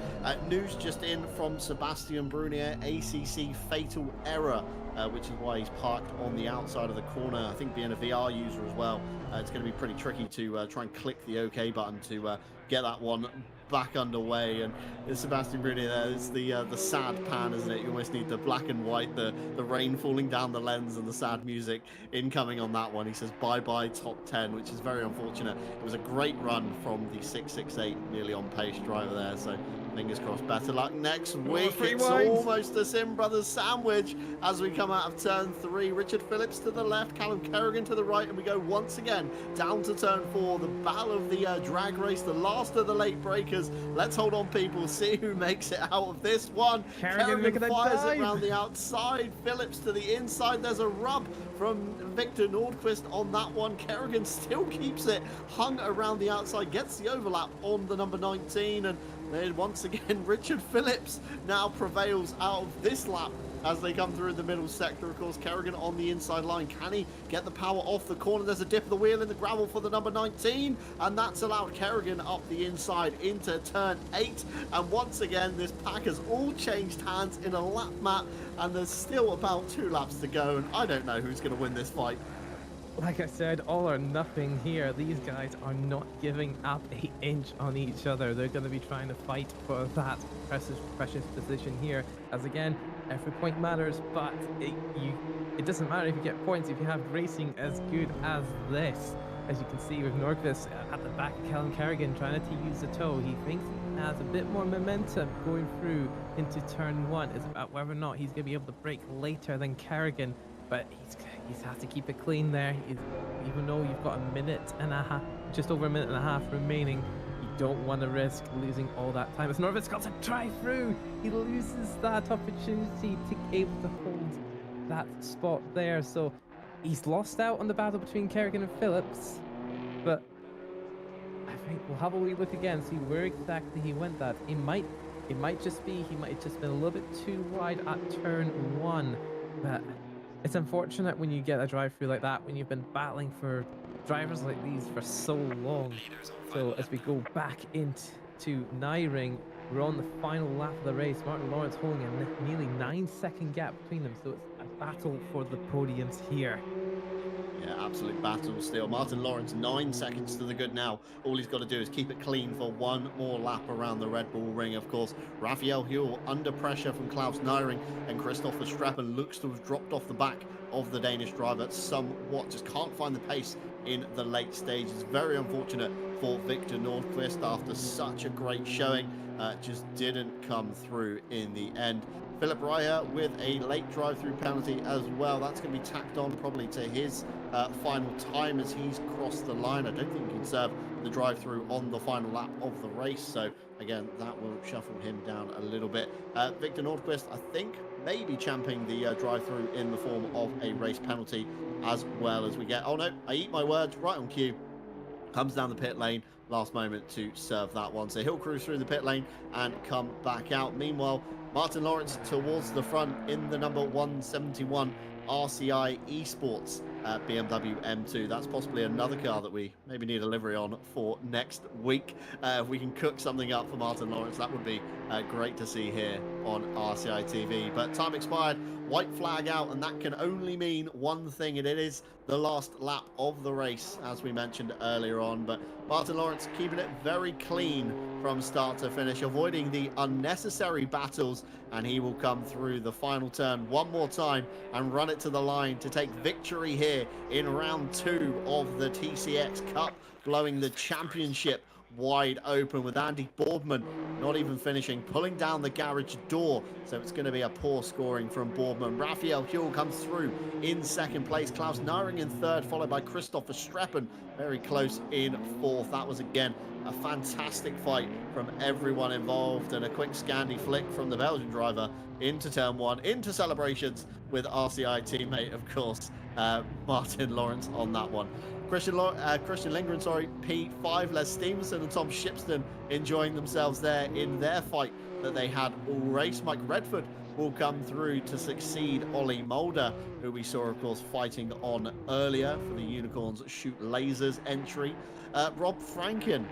News just in from Sebastian Brunier, ACC fatal error, which is why he's parked on the outside of the corner. I think being a VR user as well, it's going to be pretty tricky to try and click the OK button to get that one back underway. And Sebastian Brunier there, it's the sad pan, isn't it? You almost need the black and white, the rain falling down the lens and the sad music incoming on that one. He says bye-bye top 10, which is very unfortunate. It was a great run from the 668 nearly on pace driver there, so fingers crossed, better luck next week. It's almost a Sim Brothers sandwich as we come out of turn 3. Richard Phillips to the left, Callum Kerrigan to the right, and we go once again down to turn 4. The battle of the drag race, the last of the late breakers. Let's hold on, people, see who makes it out of this one. Kerrigan fires it around the outside, Phillips to the inside. There's a rub from Victor Nordqvist on that one. Kerrigan still keeps it hung around the outside, gets the overlap on the number 19, and then once again Richard Phillips now prevails out of this lap as they come through the middle sector. Of course, Kerrigan on the inside line. Can he get the power off the corner? There's a dip of the wheel in the gravel for the number 19, and that's allowed Kerrigan up the inside into turn 8. And once again, this pack has all changed hands in a lap map, and there's still about 2 laps to go, and I don't know who's going to win this fight. Like I said, all or nothing here. These guys are not giving up an inch on each other. They're going to be trying to fight for that precious position here. As again, every point matters, but it doesn't matter if you get points if you have racing as good as this. As you can see with Nordqvist at the back, Callum Kerrigan trying to use the toe. He thinks he has a bit more momentum going through into turn 1. It's about whether or not he's going to be able to brake later than Kerrigan. But he's has to keep it clean there. Even though you've got a minute and a half, just over a minute and a half remaining, you don't want to risk losing all that time. As Norvis got to try through, he loses that opportunity to be able to hold that spot there. So he's lost out on the battle between Kerrigan and Phillips. But I think we'll have a wee look again, see where exactly he went that. It might just be he might have just been a little bit too wide at turn 1. But it's unfortunate when you get a drive through like that, when you've been battling for drivers like these for so long. So as we go back into Nyring, we're on the final lap of the race. Martin Lawrence holding a nearly 9-second gap between them. So it's a battle for the podiums here. Yeah, absolute battle still. Martin Lawrence 9 seconds to the good now. All he's got to do is keep it clean for one more lap around the Red Bull Ring. Of course, Raphael Huel under pressure from Klaus Nyring, and Christopher Streppen looks to have dropped off the back of the Danish driver somewhat. Just can't find the pace in the late stages. Very unfortunate for Victor Nordqvist after such a great showing. Just didn't come through in the end. Philip Ryer with a late drive-through penalty as well. That's going to be tacked on probably to his final time as he's crossed the line. I don't think he can serve the drive-through on the final lap of the race. So again, that will shuffle him down a little bit. Victor Nordqvist, I think, may be champing the drive-through in the form of a race penalty as well as we get. Oh no, I eat my words, right on cue. Comes down the pit lane last moment to serve that one. So he'll cruise through the pit lane and come back out. Meanwhile, Martin Lawrence towards the front in the number 171 RCI Esports BMW M2. That's possibly another car that we maybe need a livery on for next week. If we can cook something up for Martin Lawrence, that would be great to see here on RCI TV. But time expired, white flag out, and that can only mean one thing, and it is the last lap of the race, as we mentioned earlier on. But Martin Lawrence keeping it very clean from start to finish, avoiding the unnecessary battles, and he will come through the final turn one more time and run it to the line to take victory here in round 2 of the TCX Cup, blowing the championship wide open with Andy Boardman not even finishing, pulling down the garage door. So it's going to be a poor scoring from Boardman. Raphael Huel comes through in second place. Klaus Nyring in third, followed by Christopher Streppen very close in fourth. That was again a fantastic fight from everyone involved, and a quick Scandi flick from the Belgian driver into turn 1, into celebrations with RCI teammate, of course, Martin Lawrence on that one. Christian Lindgren, P5, Les Stevenson and Tom Shipston enjoying themselves there in their fight that they had all race. Mike Redford will come through to succeed Ollie Mulder, who we saw, of course, fighting on earlier for the Unicorns Shoot Lasers entry. Rob Franken,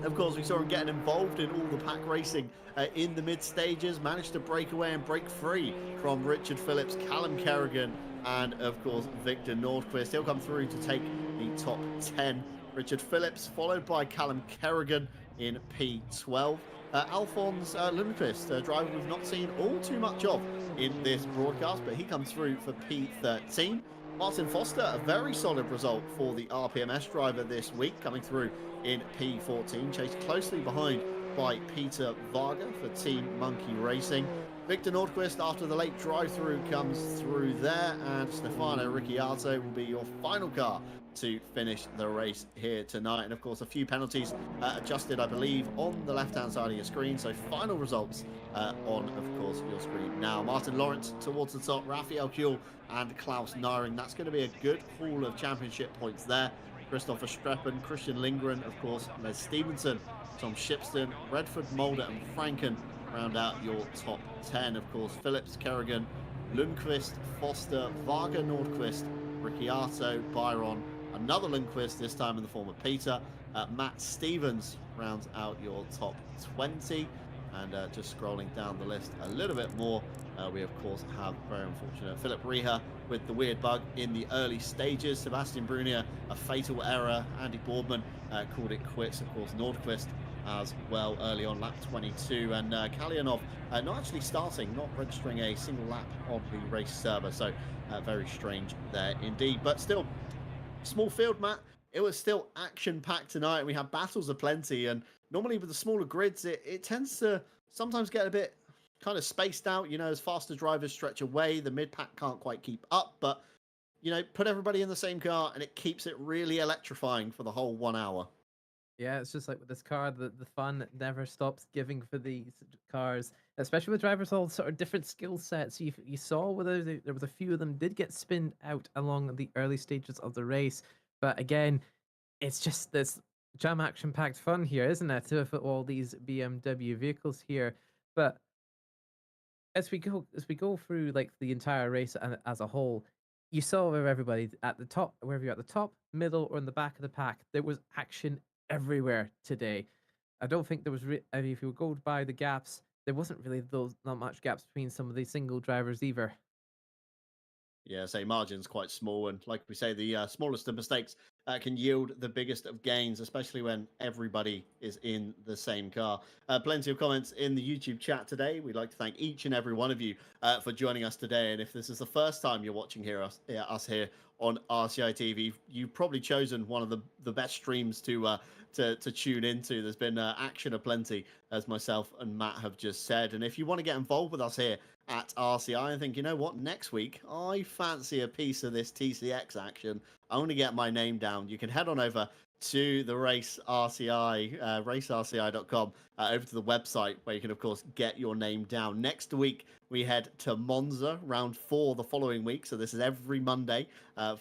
of course, we saw him getting involved in all the pack racing in the mid stages, managed to break away and break free from Richard Phillips, Callum Kerrigan, and of course, Victor Nordquist. He'll come through to take the top 10. Richard Phillips, followed by Callum Kerrigan in P12. Alphonse Lundqvist, a driver we've not seen all too much of in this broadcast, but he comes through for P13. Martin Foster, a very solid result for the RPMS driver this week, coming through in P14, chased closely behind by Peter Varga for Team Monkey Racing. Victor Nordquist, after the late drive-through, comes through there, and Stefano Ricciardo will be your final car to finish the race here tonight. And of course, a few penalties adjusted, I believe, on the left-hand side of your screen. So final results on, of course, your screen now. Martin Lawrence towards the top, Raphael Kuhl and Klaus Naring. That's going to be a good haul of championship points there. Christopher Streppen, Christian Lindgren, of course, Les Stevenson, Tom Shipston, Redford, Mulder, and Franken round out your top 10. Of course, Phillips, Kerrigan, Lundqvist, Foster, Varga, Nordquist, Ricciardo, Byron, another Lundqvist, this time in the form of Peter. Matt Stevens rounds out your top 20. And just scrolling down the list a little bit more, we of course have very unfortunate Philip Reha with the weird bug in the early stages. Sebastian Brunier, a fatal error. Andy Boardman called it quits. Of course, Nordquist as well early on, lap 22. And Kalyanov not actually starting, not registering a single lap on the race server. So very strange there indeed. But still, small field, Matt. It was still action-packed tonight. We had battles aplenty, and normally with the smaller grids, it tends to sometimes get a bit kind of spaced out. You know, as faster drivers stretch away, the mid-pack can't quite keep up. But, you know, put everybody in the same car, and it keeps it really electrifying for the whole 1 hour. Yeah, it's just like with this car, the fun never stops giving for these cars, especially with drivers all sort of different skill sets. You saw whether there was a few of them did get spinned out along the early stages of the race, but again, it's just this jam action packed fun here, isn't it? With all these BMW vehicles here, but as we go through like the entire race and as a whole, you saw where everybody at the top, wherever you're at the top, middle, or in the back of the pack, there was action everywhere today. I don't think there was. I mean, if you go by the gaps, there wasn't really those not much gaps between some of these single drivers either. Yeah, say margin's quite small, and like we say, the smallest of mistakes can yield the biggest of gains, especially when everybody is in the same car. Plenty of comments in the YouTube chat today. We'd like to thank each and every one of you for joining us today. And if this is the first time you're watching us here on RCI TV, you've probably chosen one of the best streams to tune into. There's been action aplenty, as myself and Matt have just said. And if you want to get involved with us here at RCI and think, you know what, next week I fancy a piece of this TCX action, I want to get my name down, you can head on over to the Race RCI, racerci.com, over to the website where you can, of course, get your name down. Next week, we head to Monza, round 4 the following week. So this is every Monday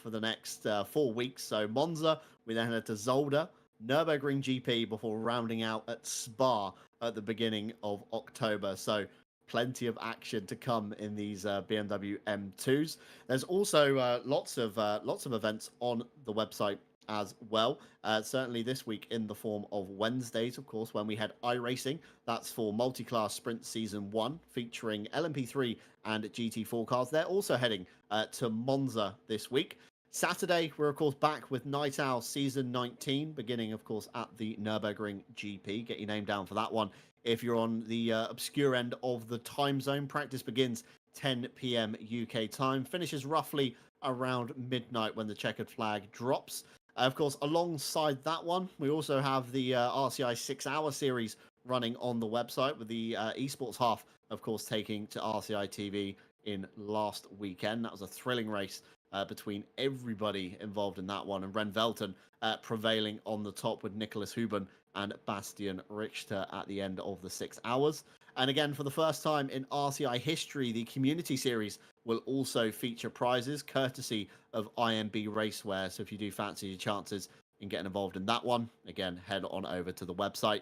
for the next 4 weeks. So Monza, we then head to Zolder, Nürburgring GP before rounding out at Spa at the beginning of October. So plenty of action to come in these BMW M2s. There's also lots of events on the website as well. Certainly this week in the form of Wednesdays, of course, when we had iRacing. That's for Multi-Class Sprint Season 1, featuring LMP3 and GT4 cars. They're also heading to Monza this week. Saturday, we're, of course, back with Night Owl Season 19, beginning, of course, at the Nürburgring GP. Get your name down for that one. If you're on the obscure end of the time zone, practice begins 10 p.m. UK time, finishes roughly around midnight when the checkered flag drops. Of course, alongside that one, we also have the RCI 6-hour series running on the website, with the esports half, of course, taking to RCI TV in last weekend. That was a thrilling race between everybody involved in that one, and Ren Velten prevailing on the top with Nicholas Huben and Bastian Richter at the end of the 6 hours. And again, for the first time in RCI history, the community series will also feature prizes courtesy of IMB Racewear. So if you do fancy your chances in getting involved in that one, again, head on over to the website.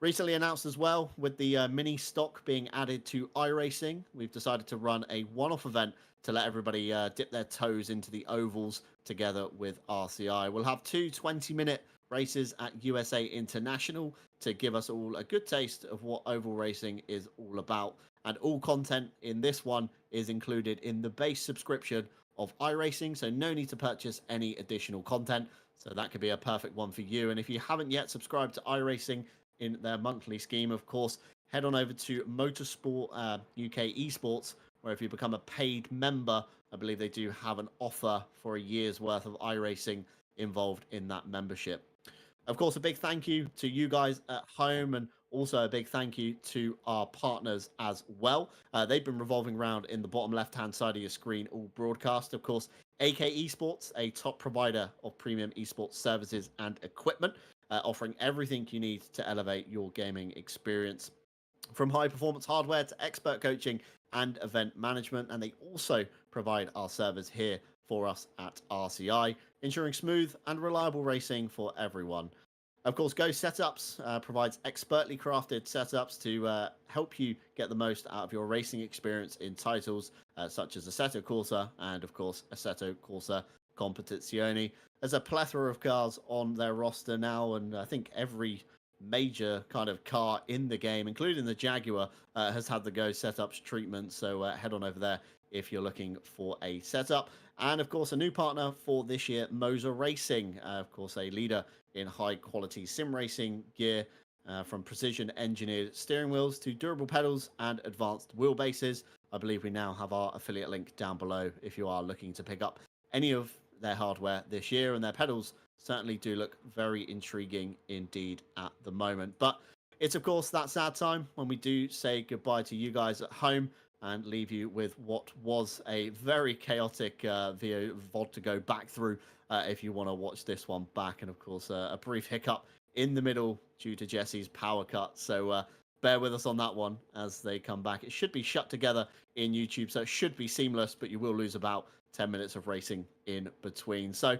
Recently announced as well, with the mini stock being added to iRacing, we've decided to run a one-off event to let everybody dip their toes into the ovals together with RCI. We'll have two 20-minute races at USA International to give us all a good taste of what oval racing is all about. And all content in this one is included in the base subscription of iRacing, so no need to purchase any additional content. So that could be a perfect one for you. And if you haven't yet subscribed to iRacing in their monthly scheme, of course, head on over to Motorsport UK Esports, where if you become a paid member, I believe they do have an offer for a year's worth of iRacing involved in that membership. Of course, a big thank you to you guys at home, and also a big thank you to our partners as well. They've been revolving around in the bottom left-hand side of your screen all broadcast. Of course, AK Esports, a top provider of premium esports services and equipment, offering everything you need to elevate your gaming experience. From high performance hardware to expert coaching and event management. And they also provide our servers here for us at RCI, ensuring smooth and reliable racing for everyone. Of course, Go Setups provides expertly crafted setups to help you get the most out of your racing experience in titles such as Assetto Corsa and, of course, Assetto Corsa Competizione. There's a plethora of cars on their roster now, and I think every major kind of car in the game, including the Jaguar, has had the Go Setups treatment. So head on over there if you're looking for a setup. And of course, a new partner for this year, Moser Racing. Of course, a leader in high quality sim racing gear, from precision engineered steering wheels to durable pedals and advanced wheelbases. I believe we now have our affiliate link down below if you are looking to pick up any of their hardware this year, and their pedals certainly do look very intriguing indeed at the moment. But it's, of course, that sad time when we do say goodbye to you guys at home and leave you with what was a very chaotic VOD to go back through if you want to watch this one back. And, of course, a brief hiccup in the middle due to Jesse's power cut. So bear with us on that one as they come back. It should be shut together in YouTube, so it should be seamless, but you will lose about 10 minutes of racing in between. So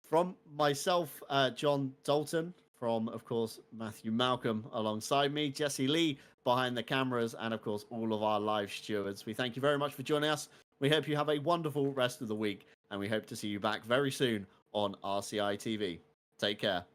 from myself, John Dalton, from, of course, Matthew Malcolm alongside me, Jesse Lee behind the cameras, and, of course, all of our live stewards, we thank you very much for joining us. We hope you have a wonderful rest of the week, and we hope to see you back very soon on RCI TV. Take care.